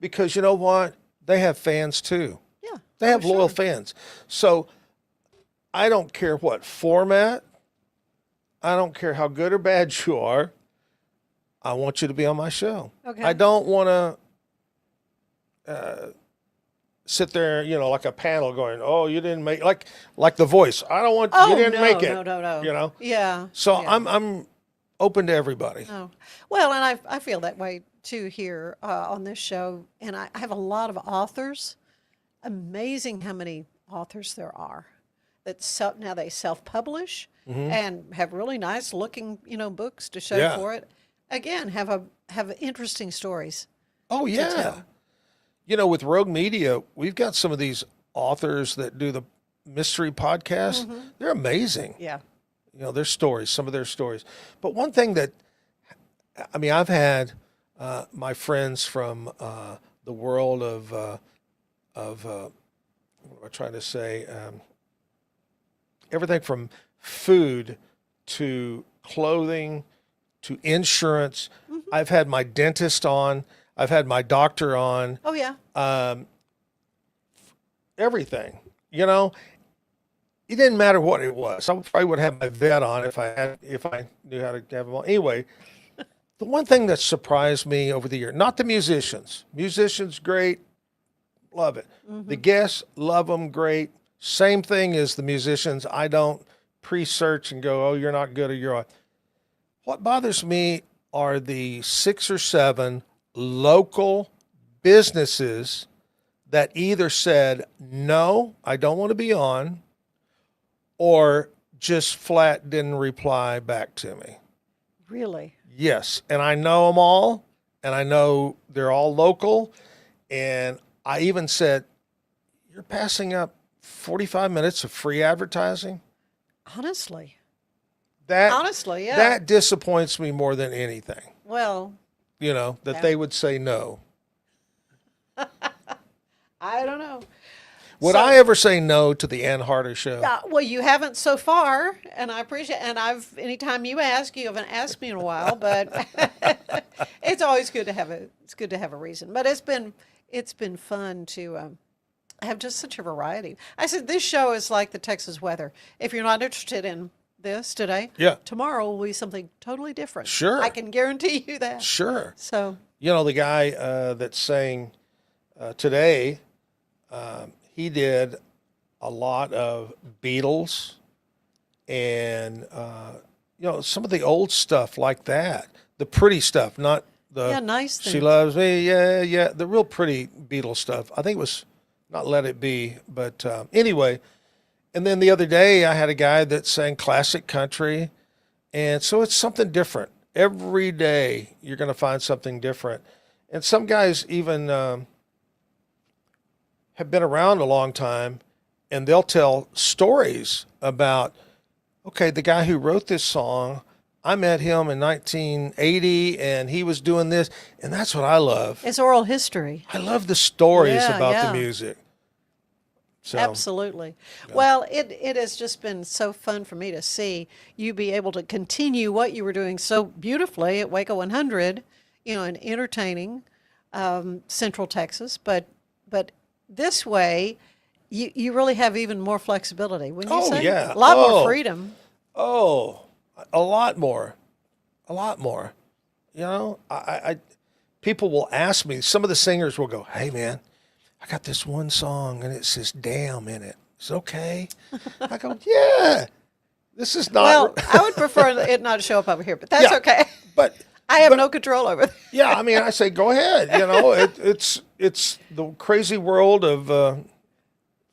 because you know what? They have fans too. Yeah. They have loyal fans. So I don't care what format, I don't care how good or bad you are. I want you to be on my show. Okay. I don't want to sit there, you know, like a panel going, "Oh, you didn't make like The Voice." I don't want you didn't make it. No. You know. Yeah. So yeah. I'm open to everybody. Oh. Well, and I feel that way too here on this show, and I have a lot of authors. Amazing how many authors there are that now they self-publish and have really nice looking, you know, books to show for it. Again, have interesting stories. Oh yeah. tell. You know, with Rogue Media, we've got some of these authors that do the mystery podcast. They're amazing. Yeah. You know, their stories, some of their stories. But one thing that, I mean, I've had my friends from the world of what am I trying to say? Everything from food to clothing to insurance. I've had my dentist on. I've had my doctor on. Oh, yeah. Everything, you know. It didn't matter what it was. I probably would have my vet on if I knew how to have them on. Anyway, the one thing that surprised me over the year, not the musicians. Musicians, great. Love it. The guests, love them, great. Same thing as the musicians. I don't pre-search and go, oh, you're not good or you're on. What bothers me are the 6 or 7 local businesses that either said, no, I don't want to be on, or just flat didn't reply back to me. Really? Yes. And I know them all, and I know they're all local. And I even said, you're passing up 45 minutes of free advertising? Honestly. Honestly, yeah. That disappoints me more than anything. Well. You know, that they would say no. I don't know. Would I ever say no to the Ann Harder show? Well, you haven't so far, and I appreciate. And anytime you ask, you haven't asked me in a while, but it's always good to have a reason. But it's been fun to have just such a variety. I said this show is like the Texas weather. If you're not interested in this today, tomorrow will be something totally different. Sure, I can guarantee you that. Sure. So you know the guy that sang today. He did a lot of Beatles and, you know, some of the old stuff like that. The pretty stuff, not the nice She things. Loves Me, yeah. The real pretty Beatles stuff. I think it was not Let It Be, but anyway. And then the other day I had a guy that sang classic country. And so it's something different. Every day you're going to find something different. And some guys even... have been around a long time, and they'll tell stories about, okay, the guy who wrote this song, I met him in 1980, and he was doing this, and that's what I love. It's oral history. I love the stories about the music. So, absolutely. Yeah. Well, it has just been so fun for me to see you be able to continue what you were doing so beautifully at Waco 100, you know, and entertaining Central Texas, but this way, you really have even more flexibility, wouldn't you say? Yeah. A lot more freedom. Oh, a lot more. A lot more. You know, I people will ask me, some of the singers will go, hey, man, I got this one song, and it says damn in it. It's okay. I go, yeah. This is not... Well, I would prefer it not to show up over here, but that's okay. But... I have no control over it. Yeah, I mean, I say, go ahead. You know, it's the crazy world of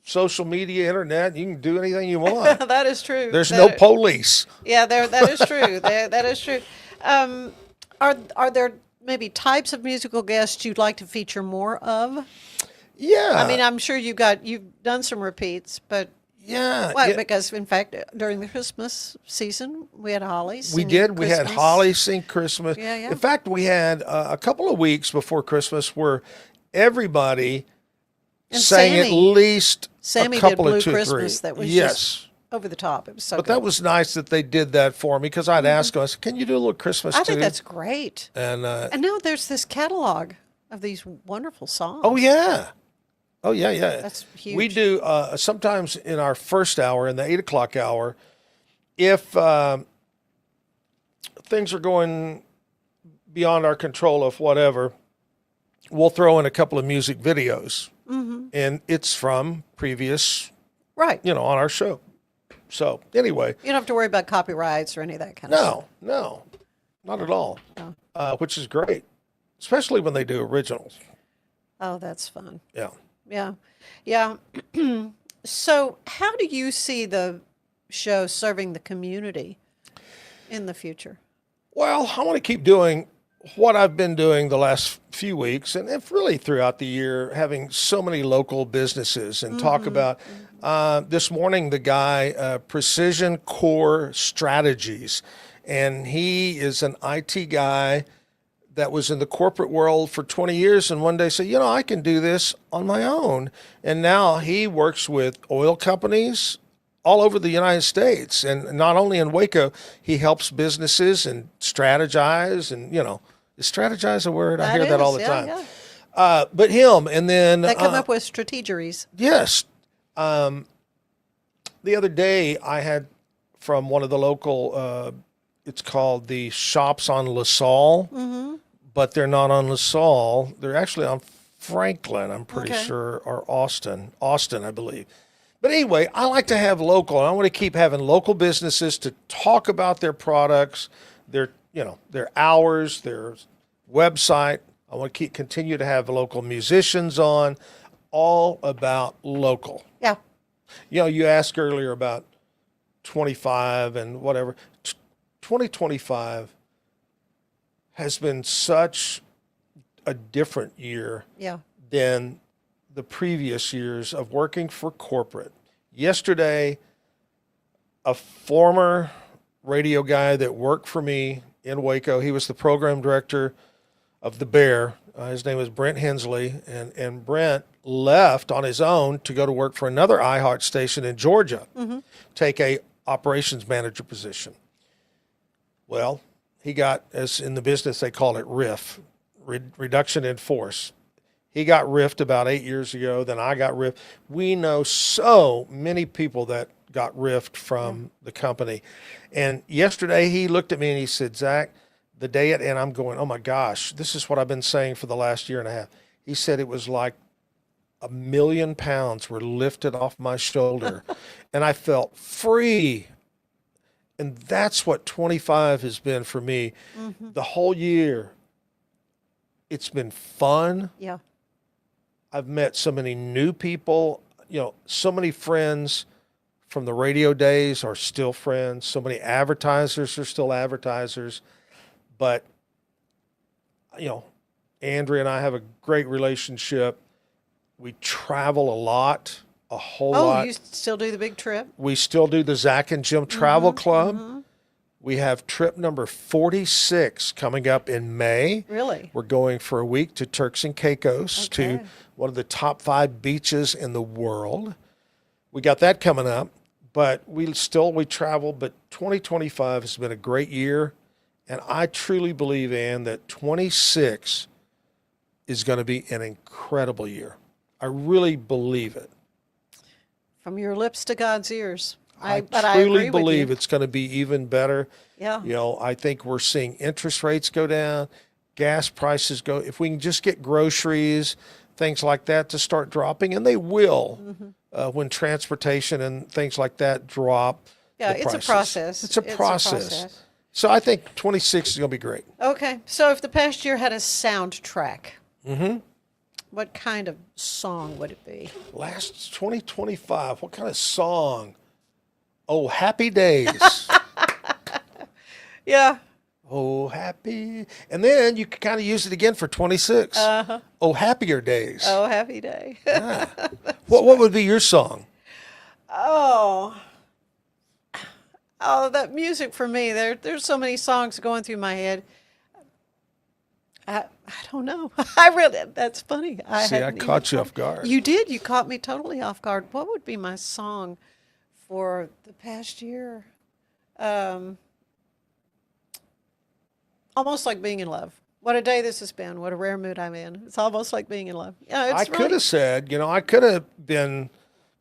social media, internet. You can do anything you want. That is true. There's no police. Yeah, that is true. That is true. Are there maybe types of musical guests you'd like to feature more of? Yeah. I mean, I'm sure you've done some repeats, but. Yeah. Well, because in fact, during the Christmas season, we had Holly sing Christmas. We had Holly sing Christmas. Yeah. In fact, we had a couple of weeks before Christmas where everybody sang at least a couple did of 2 or 3. Christmas that was just over the top. It was so But good. that was nice that they did that for me because I'd ask them, I said, can you do a little Christmas too? I think that's great. And now there's this catalog of these wonderful songs. Oh, yeah. Oh, yeah. That's huge. We do sometimes in our first hour, in the 8 o'clock hour, if things are going beyond our control of whatever, we'll throw in a couple of music videos. Mm-hmm. And it's from previous, you know, on our show. So anyway. You don't have to worry about copyrights or any of that kind of stuff. No, not at all, No. Which is great, especially when they do originals. Oh, that's fun. Yeah. So how do you see the show serving the community in the future? Well, I want to keep doing what I've been doing the last few weeks and if really throughout the year, having so many local businesses and talk about this morning, the guy, Precision Core Strategies, and he is an IT guy that was in the corporate world for 20 years and one day said, you know, I can do this on my own. And now he works with oil companies, all over the United States, and not only in Waco. He helps businesses and strategize, and is strategize a word? I hear that all the time. Yeah. But him, and then they come up with strategeries. Yes. The other day I had from one of the local. It's called the Shops on LaSalle, but they're not on LaSalle. They're actually on Franklin, I'm pretty sure, or Austin, I believe. But anyway, I like to have local, and I want to keep having local businesses to talk about their products, their hours, their website. I want to continue to have local musicians on, all about local. Yeah. You asked earlier about 25 and whatever. 2025 has been such a different year than the previous years of working for corporate. Yesterday, a former radio guy that worked for me in Waco, he was the program director of the Bear. His name was Brent Hensley, and Brent left on his own to go to work for another iHeart station in Georgia, take a operations manager position. Well, he got, as in the business they call it RIF, reduction in force. He got riffed about 8 years ago. Then I got riffed. We know so many people that got riffed from the company. And yesterday he looked at me and he said, Zack, the day and I'm going, oh my gosh, this is what I've been saying for the last year and a half. He said it was like 1 million pounds were lifted off my shoulder and I felt free. And that's what 25 has been for me. The whole year. It's been fun. Yeah. I've met so many new people, so many friends from the radio days are still friends. So many advertisers are still advertisers. But, Andrea and I have a great relationship. We travel a lot, a whole lot. Oh, you still do the big trip? We still do the Zack and Jim Travel Club. We have trip number 46 coming up in May. Really? We're going for a week to Turks and Caicos, to one of the top 5 beaches in the world. We got that coming up, but we travel. But 2025 has been a great year, and I truly believe, Ann, that 26 is going to be an incredible year. I really believe it. From your lips to God's ears. I truly believe it's going to be even better. Yeah. I think we're seeing interest rates go down, gas prices go. If we can just get groceries, things like that to start dropping, and they will when transportation and things like that drop. Yeah, it's a process. It's a process. So I think 26 is going to be great. Okay. So if the past year had a soundtrack, what kind of song would it be? Last 2025, what kind of song? Oh, Happy Days. Yeah. Oh, happy. And then you can kind of use it again for 26. Oh, Happier Days. Oh, Happy Day. Yeah. What would be your song? Oh, that music for me. There's so many songs going through my head. I don't know. That's funny. I caught you off guard. You did. You caught me totally off guard. What would be my song for the past year? Almost like being in love. What a day this has been. What a rare mood I'm in. It's almost like being in love. Yeah, I could have said, I could have been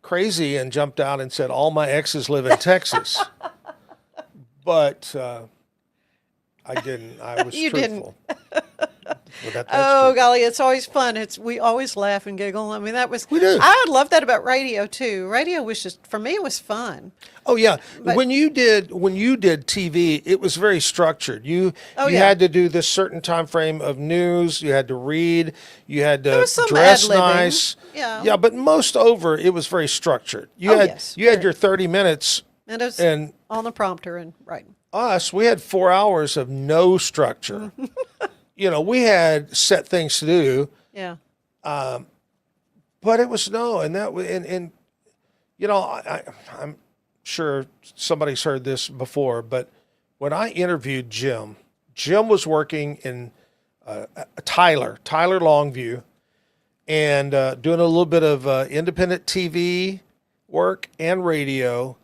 crazy and jumped out and said, all my exes live in Texas. But I didn't. I was you truthful. Oh, golly, it's always fun. We always laugh and giggle. I mean, we do. I love that about radio too. Radio was just, for me, it was fun. Oh yeah. But when you did TV, it was very structured. You had to do this certain time frame of news. You had to read. You had to dress nice. Yeah. Yeah, but most over, it was very structured. You had your 30 minutes. And it was on the prompter and right. We had 4 hours of no structure. We had set things to do. Yeah. But it was I'm sure somebody's heard this before, but when I interviewed Jim was working in Tyler Longview, and doing a little bit of independent TV work and radio.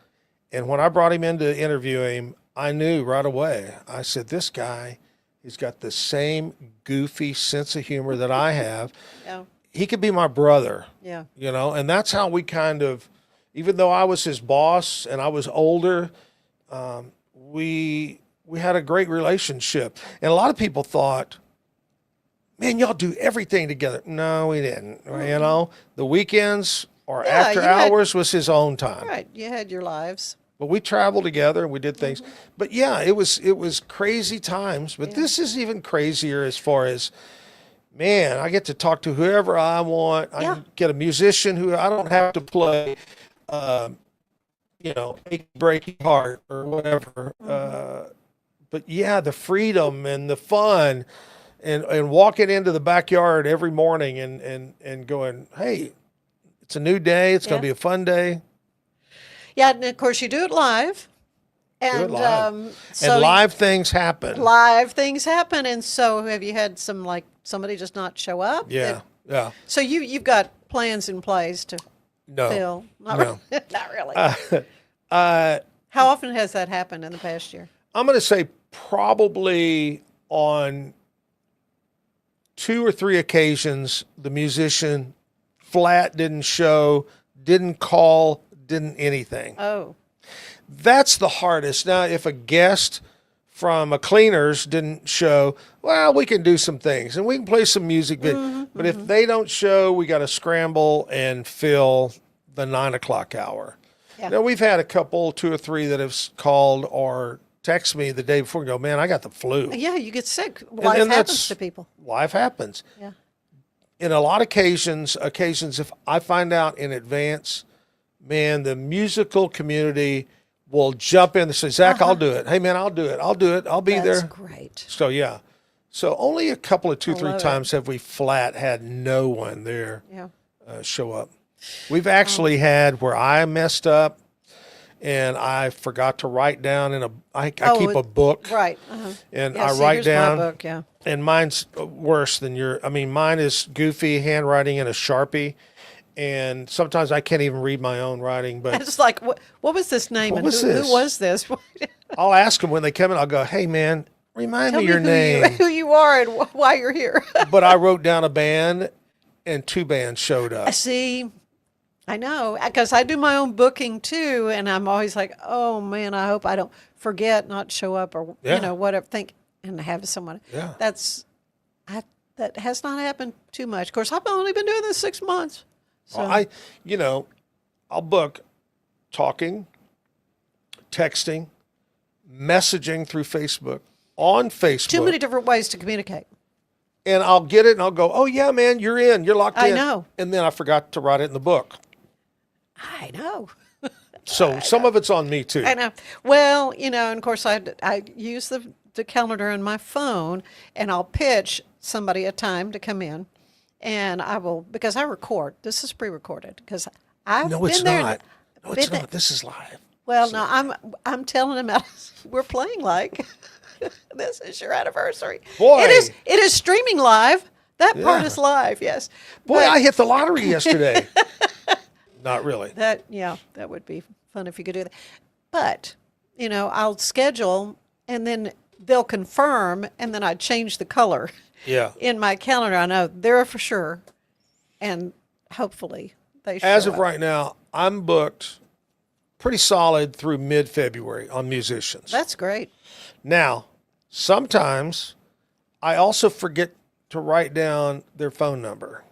And when I brought him in to interview him, I knew right away. I said, this guy, he's got the same goofy sense of humor that I have. Yeah. He could be my brother. Yeah. You know, and that's how we kind of, even though I was his boss and I was older, we had a great relationship. And a lot of people thought, man, y'all do everything together. No, we didn't. You know, the weekends or after hours was his own time. Right. You had your lives. But we traveled together and we did things. But yeah, it was crazy times. But this is even crazier as far as, man, I get to talk to whoever I want. I can get a musician who I don't have to play, you know, Breaking Heart or whatever. But yeah, the freedom and the fun and walking into the backyard every morning and going, hey, it's a new day. It's going to be a fun day. Yeah, and of course you do it live. And, and live things happen. Live things happen. And so have you had somebody just not show up? Yeah, yeah. So you've got plans in place to fill? No. Not really. How often has that happened in the past year? I'm going to say probably on 2 or 3 occasions, the musician flat didn't show, didn't call, didn't anything. Oh. That's the hardest. Now, if a guest from a cleaners didn't show, well, we can do some things and we can play some music. But if they don't show, we got to scramble and fill the 9 o'clock hour. Yeah. Now, we've had a couple, 2 or 3 that have called or text me the day before and go, man, I got the flu. Yeah, you get sick. Life happens to people. Life happens. Yeah. In a lot of occasions, if I find out in advance, man, the musical community will jump in and say, Zach, I'll do it. Hey, man, I'll do it. I'll do it. I'll be there. That's great. So, yeah. So only a couple of 2, 3 times have we flat had no one there show up. We've actually had where I messed up and I forgot to write down I keep a book. Right. And I write down. My book, yeah. And mine's worse than mine is goofy handwriting in a Sharpie. And sometimes I can't even read my own writing. But it's like, what was this name? What was this? Who was this? I'll ask them when they come in. I'll go, hey, man, remind me your name. Who you are and why you're here. But I wrote down a band and 2 bands showed up. See, I know, because I do my own booking too. And I'm always like, oh, man, I hope I don't forget, not show up or, you know, whatever, and have someone. Yeah. That has not happened too much. Of course, I've only been doing this 6 months. So. I'll book talking, texting, messaging through Facebook, on Facebook. Too many different ways to communicate. And I'll get it and I'll go, oh, yeah, man, you're in. You're locked in. I know. And then I forgot to write it in the book. I know. So some of it's on me, too. I know. Well, and of course, I use the calendar on my phone, and I'll pitch somebody a time to come in. And I will, because I record. This is pre-recorded because I've No, been it's there. not. No, it's not. This is live. Well, no, I'm telling them we're playing like this is your anniversary. Boy, it is streaming live. That part is live. Yes. Boy, I hit the lottery yesterday. Not really. That would be fun if you could do that. But I'll schedule and then they'll confirm, and then I change the color. Yeah. In my calendar, I know they're for sure, and hopefully they show As of up. right now, I'm booked pretty solid through mid-February on musicians. That's great. Now, sometimes I also forget to write down their phone number.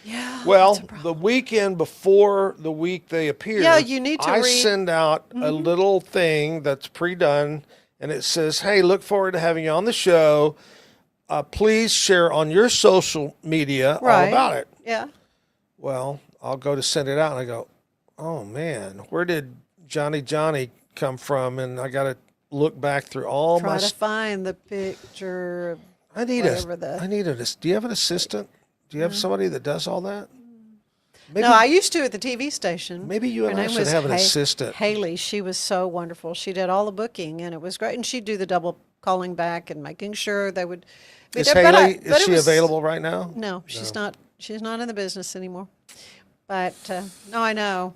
Yeah. Well, the weekend before the week they appear, you need to I send out a little thing that's pre-done, and it says, hey, look forward to having you on the show. Please share on your social media all about it. Yeah. Well, I'll go to send it out, and I go, oh, man, where did Johnny come from? And I got to look back through all Try to find the picture of I need whatever do you have an assistant? Do you have somebody that does all that? Maybe, no, I used to at the TV station. Maybe you and I should have an assistant. Haley, she was so wonderful. She did all the booking, and it was great. And she'd do the double calling back and making sure they would be Is there. Haley, is she available right now? No, she's not. She's not in the business anymore. But no, I know.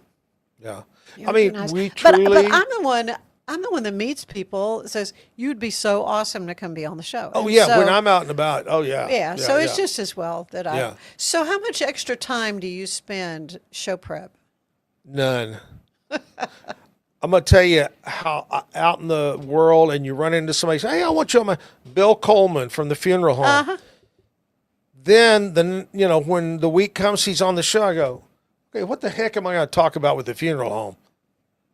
Yeah. You're I mean, nice. we But truly. I'm the one that meets people, that says, you'd be so awesome to come be on the show. Oh And yeah, so- when I'm out and about. Oh yeah. Yeah, so it's yeah. just as well that I. Yeah. So how much extra time do you spend show prep? None. I'm gonna tell you how out in the world, and you run into somebody say, "Hey, I want you on my Bill Coleman from the funeral home." Uh-huh. Then when the week comes, he's on the show. I go, "Okay, what the heck am I going to talk about with the funeral home?"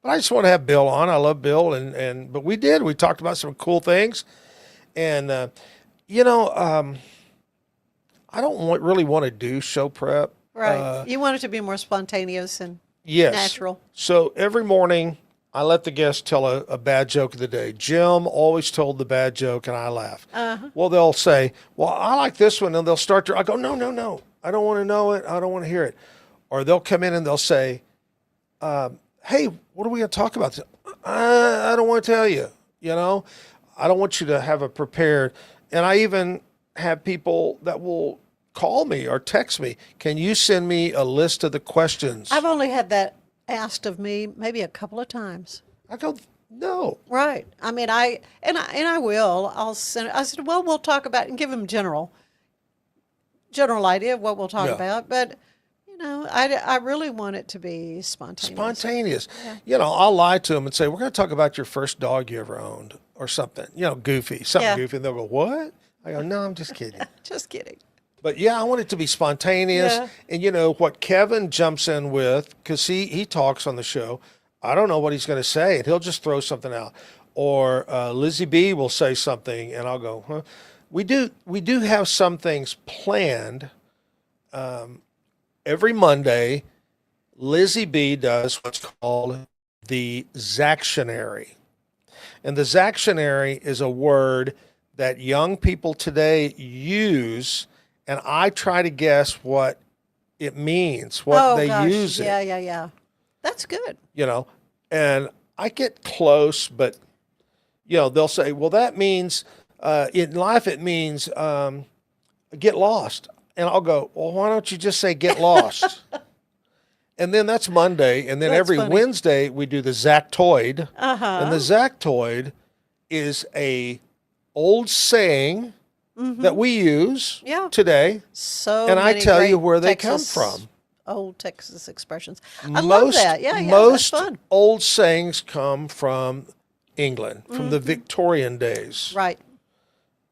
But I just want to have Bill on. I love Bill, but we talked about some cool things, and I don't really want to do show prep. Right. You want it to be more spontaneous and Yes. natural. So every morning, I let the guests tell a bad joke of the day. Jim always told the bad joke, and I laugh. Uh-huh. Well, they'll say, "Well, I like this one," and they'll start to. I go, "No, I don't want to know it. I don't want to hear it." Or they'll come in and they'll say, "Hey, what are we going to talk about?" I don't want to tell you. I don't want you to have it prepared. And I even have people that will call me or text me. Can you send me a list of the questions? I've only had that asked of me maybe a couple of times. I go, no. Right. I mean, I will. I'll send. I said, well, we'll talk about and give them general idea of what we'll talk about. But I really want it to be spontaneous. Yeah. I'll lie to them and say, we're going to talk about your first dog you ever owned or something. Goofy, something goofy. And they'll go, what? I go, no, I'm just kidding. Just kidding. But yeah, I want it to be spontaneous. Yeah. And what Kevin jumps in with, because he talks on the show, I don't know what he's going to say, and he'll just throw something out. Or Lizzie B will say something, and I'll go, huh? We do have some things planned. Every Monday, Lizzie B does what's called the Zacktionary. And the Zacktionary is a word that young people today use, and I try to guess what it means, what they use it. Yeah. That's good. And I get close, but, they'll say, well, that means, in life it means get lost. And I'll go, well, why don't you just say get lost? And then that's Monday. And then That's every funny. Wednesday we do the Zactoid. Uh-huh. And the Zactoid is a old saying that we use today. So and I many tell you great where they Texas- come from. Old Texas expressions. I love that. Yeah, most that's fun. old sayings come from England, from the Victorian days. Right.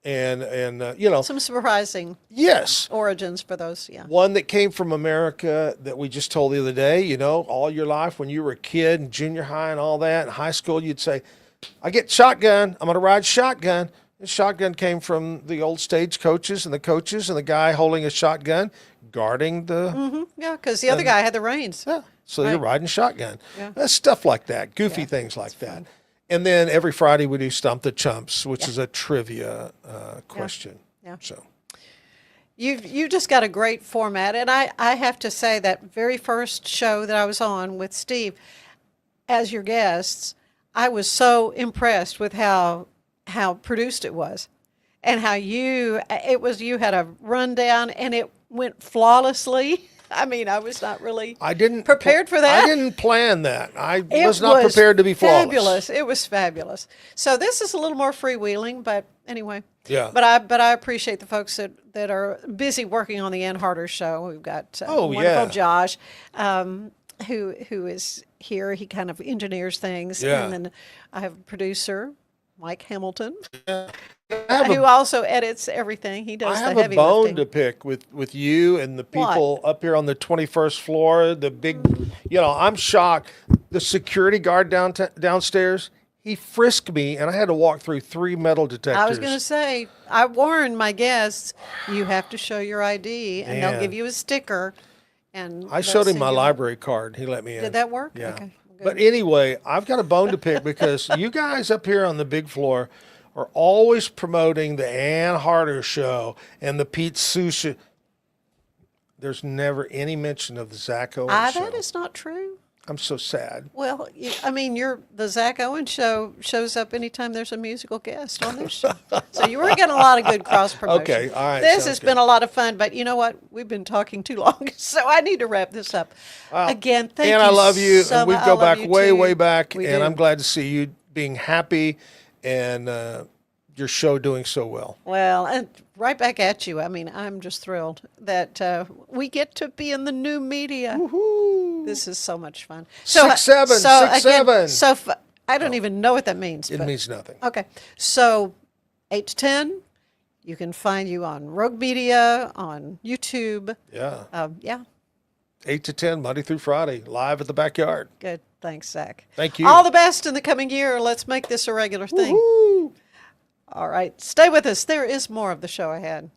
And Some surprising yes origins for those. Yeah. one that came from America that we just told the other day, all your life when you were a kid in junior high and all that, in high school, you'd say, I get shotgun, I'm going to ride shotgun. And shotgun came from the old stage coaches and the guy holding a shotgun guarding the... Yeah, because the other guy had the reins. Yeah, so you're riding shotgun. Yeah. Stuff like that, goofy things like that. fun. And then every Friday we do Stump the Chumps, which is a trivia question. Yeah. So You just got a great format, and I have to say that very first show that I was on with Steve, as your guests, I was so impressed with how produced it was, and how you had a rundown, and it went flawlessly. I mean, I was not really prepared for that. I didn't plan that. I It was not prepared to be flawless. Fabulous. It was fabulous. So this is a little more freewheeling, but anyway. Yeah. But I appreciate the folks that are busy working on the Ann Harder show. We've got wonderful Josh, who is here. He kind of engineers things. Yeah. And then I have a producer, Mike Hamilton, who also edits everything. He does I have the a heavy bone lifting. to pick with you and the people up here on the 21st floor. The big, I'm shocked. The security guard downstairs, he frisked me, and I had to walk through 3 metal detectors. I was going to say, I warned my guests, you have to show your ID, and they'll give you a sticker. And I showed him my library card. He let me in. Did that work? Yeah. Okay. But anyway, I've got a bone to pick because you guys up here on the big floor are always promoting the Ann Harder show and the Pete Sushi. There's never any mention of the Zack Owen show. That is not true. I'm so sad. Well, I mean, the Zack Owen show shows up anytime there's a musical guest on this show. So you were getting a lot of good cross promotion. Okay, all right. This has been a lot of fun, but you know what? We've been talking too long, so I need to wrap this up. Again, thank you. And I love you. So And we much. go I love back you way, too. way back. We And do. I'm glad to see you being happy and your show doing so well. Well, and right back at you. I mean, I'm just thrilled that we get to be in the new media. Woohoo! This is so much fun. 6'7", I don't even know what that means. It but- means nothing. Okay, so 8 to 10, you can find you on Rogue Media, on YouTube. Yeah. Yeah, 8 to 10, Monday through Friday, live at the backyard. good. Thanks, Zach. Thank you. All the best in the coming year. Let's make this a regular thing. Woohoo! All right, stay with us. There is more of the show ahead.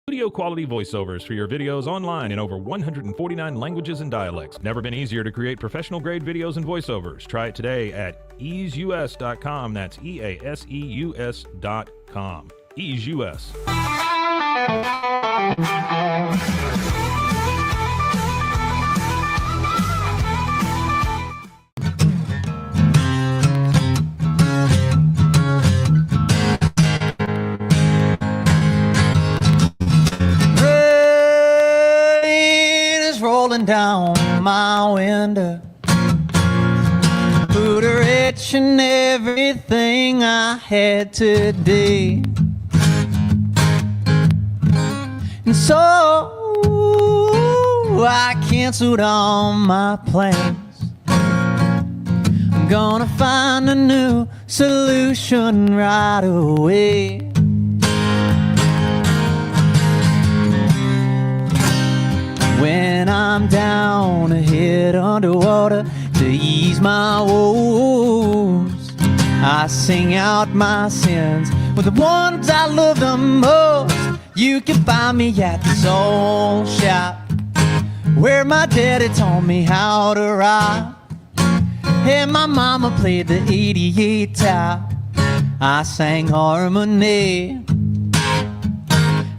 Studio quality voiceovers for your videos online in over 149 languages and dialects. Never been easier to create professional grade videos and voiceovers. Try it today at easeus.com. That's EASEUS.com. EaseUS. Rain is rolling down my window. Put a wretch in everything I had today. And so I canceled all my plans. I'm gonna find a new solution right away. When I'm down, head underwater to ease my woes, I sing out my sins with the ones I love the most. You can find me at the soul shop, where my daddy taught me how to ride, and my mama played the 88 top. I sang harmony.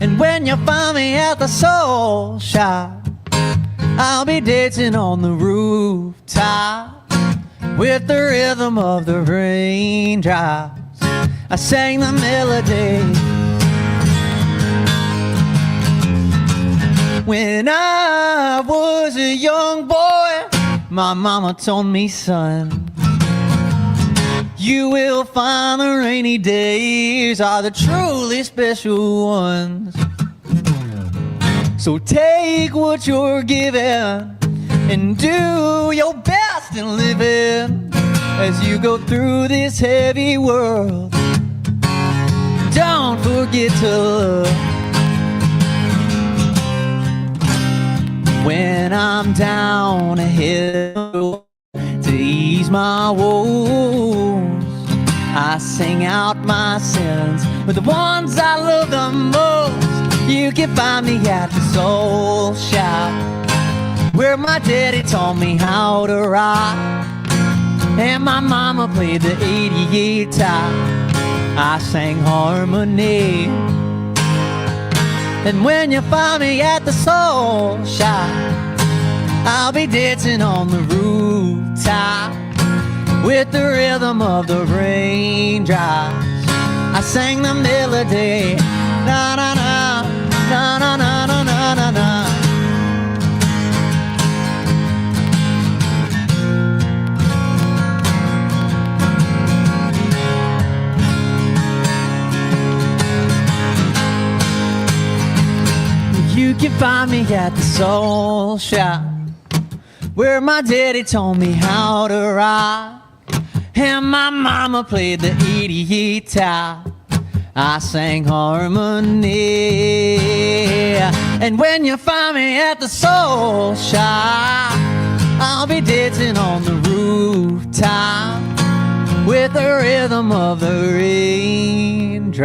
And when you find me at the soul shop, I'll be dancing on the rooftop with the rhythm of the raindrops. I sang the melody. When I was a young boy, my mama told me, son, you will find the rainy days are the truly special ones. So take what you're given and do your best in living as you go through this heavy world. Don't forget to love. When I'm down a hill to ease my woes, I sing out my sins with the ones I love the most. You can find me at the soul shop, where my daddy taught me how to rock, and my mama played the 88 top. I sang harmony. And when you find me at the soul shop, I'll be dancing on the rooftop with the rhythm of the raindrops. I sang the melody. Na na na, na na na na na na na. You can find me at the soul shop, where my daddy taught me how to rock, and my mama played the 88 top. I sang harmony. And when you find me at the soul shop, I'll be dancing on the rooftop with the rhythm of the raindrops.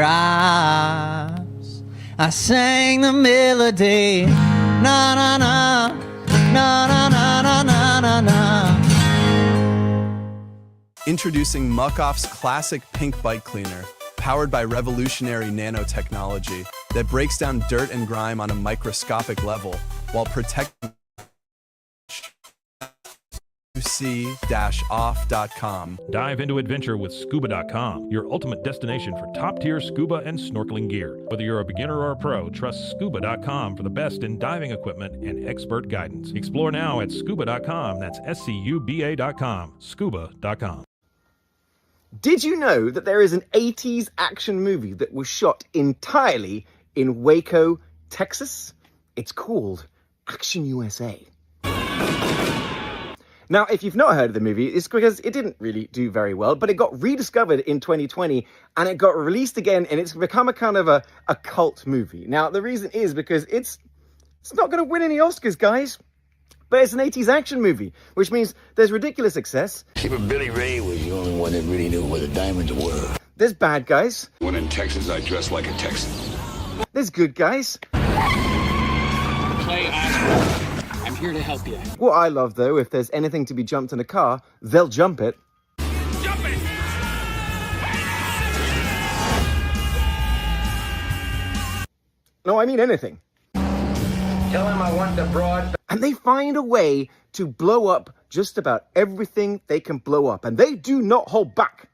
I sang the melody. Na na na, Na na na na na na na. Introducing Muck-Off's classic pink bike cleaner, powered by revolutionary nanotechnology that breaks down dirt and grime on a microscopic level while protecting UC-off.com. Dive into adventure with scuba.com, your ultimate destination for top-tier scuba and snorkeling gear. Whether you're a beginner or a pro, trust scuba.com for the best in diving equipment and expert guidance. Explore now at scuba.com. That's SCUBA.com. Scuba.com. Did you know that there is an 80s action movie that was shot entirely in Waco, Texas? It's called Action USA. Now, if you've not heard of the movie, it's because it didn't really do very well, but it got rediscovered in 2020 and it got released again, and it's become a kind of a cult movie. Now, the reason is because it's not going to win any Oscars, guys. But it's an 80s action movie, which means there's ridiculous excess. See, but Billy Ray was the only one that really knew where the diamonds were. There's bad guys. When in Texas, I dress like a Texan. There's good guys. Clay Osborne. I'm here to help you. What I love, though, if there's anything to be jumped in a car, they'll jump it. Jump it! No, I mean anything. Tell him I want the broad. And they find a way to blow up just about everything they can blow up. And they do not hold back.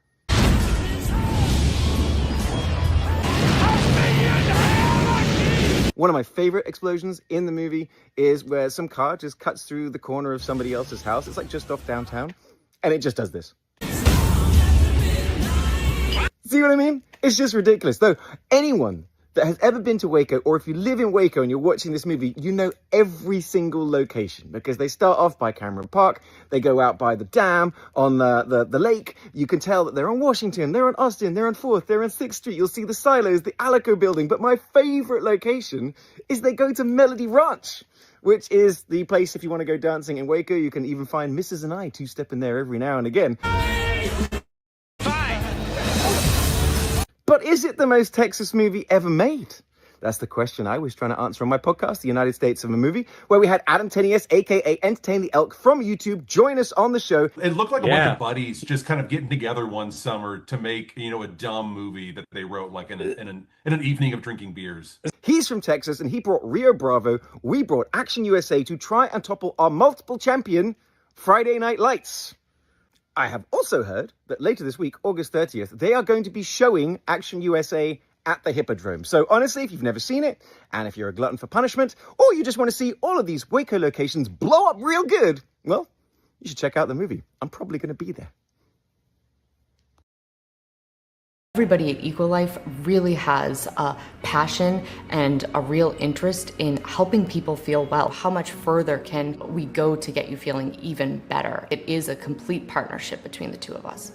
One of my favorite explosions in the movie is where some car just cuts through the corner of somebody else's house. It's like just off downtown. And it just does this. See what I mean? It's just ridiculous. Though anyone that has ever been to Waco, or if you live in Waco and you're watching this movie, you know every single location, because they start off by Cameron Park, they go out by the dam on the lake. You can tell that they're on Washington, they're on Austin, they're on 4th, they're on 6th Street. You'll see the silos, the Alico building. But my favorite location is they go to Melody Ranch, which is the place if you want to go dancing in Waco. You can even find Mrs. and I two-stepping there every now and again. But is it the most Texas movie ever made? That's the question I was trying to answer on my podcast, The United States of a Movie, where we had Adam Tenius, a.k.a. Entertain the Elk from YouTube, join us on the show. It looked like a bunch of buddies just kind of getting together one summer to make, a dumb movie that they wrote like in an evening of drinking beers. He's from Texas, and he brought Rio Bravo. We brought Action USA to try and topple our multiple champion, Friday Night Lights. I have also heard that later this week, August 30th, they are going to be showing Action USA at the Hippodrome. So honestly, if you've never seen it, and if you're a glutton for punishment, or you just want to see all of these Waco locations blow up real good, well, you should check out the movie. I'm probably going to be there. Everybody at Ecolife really has a passion and a real interest in helping people feel well. How much further can we go to get you feeling even better? It is a complete partnership between the two of us.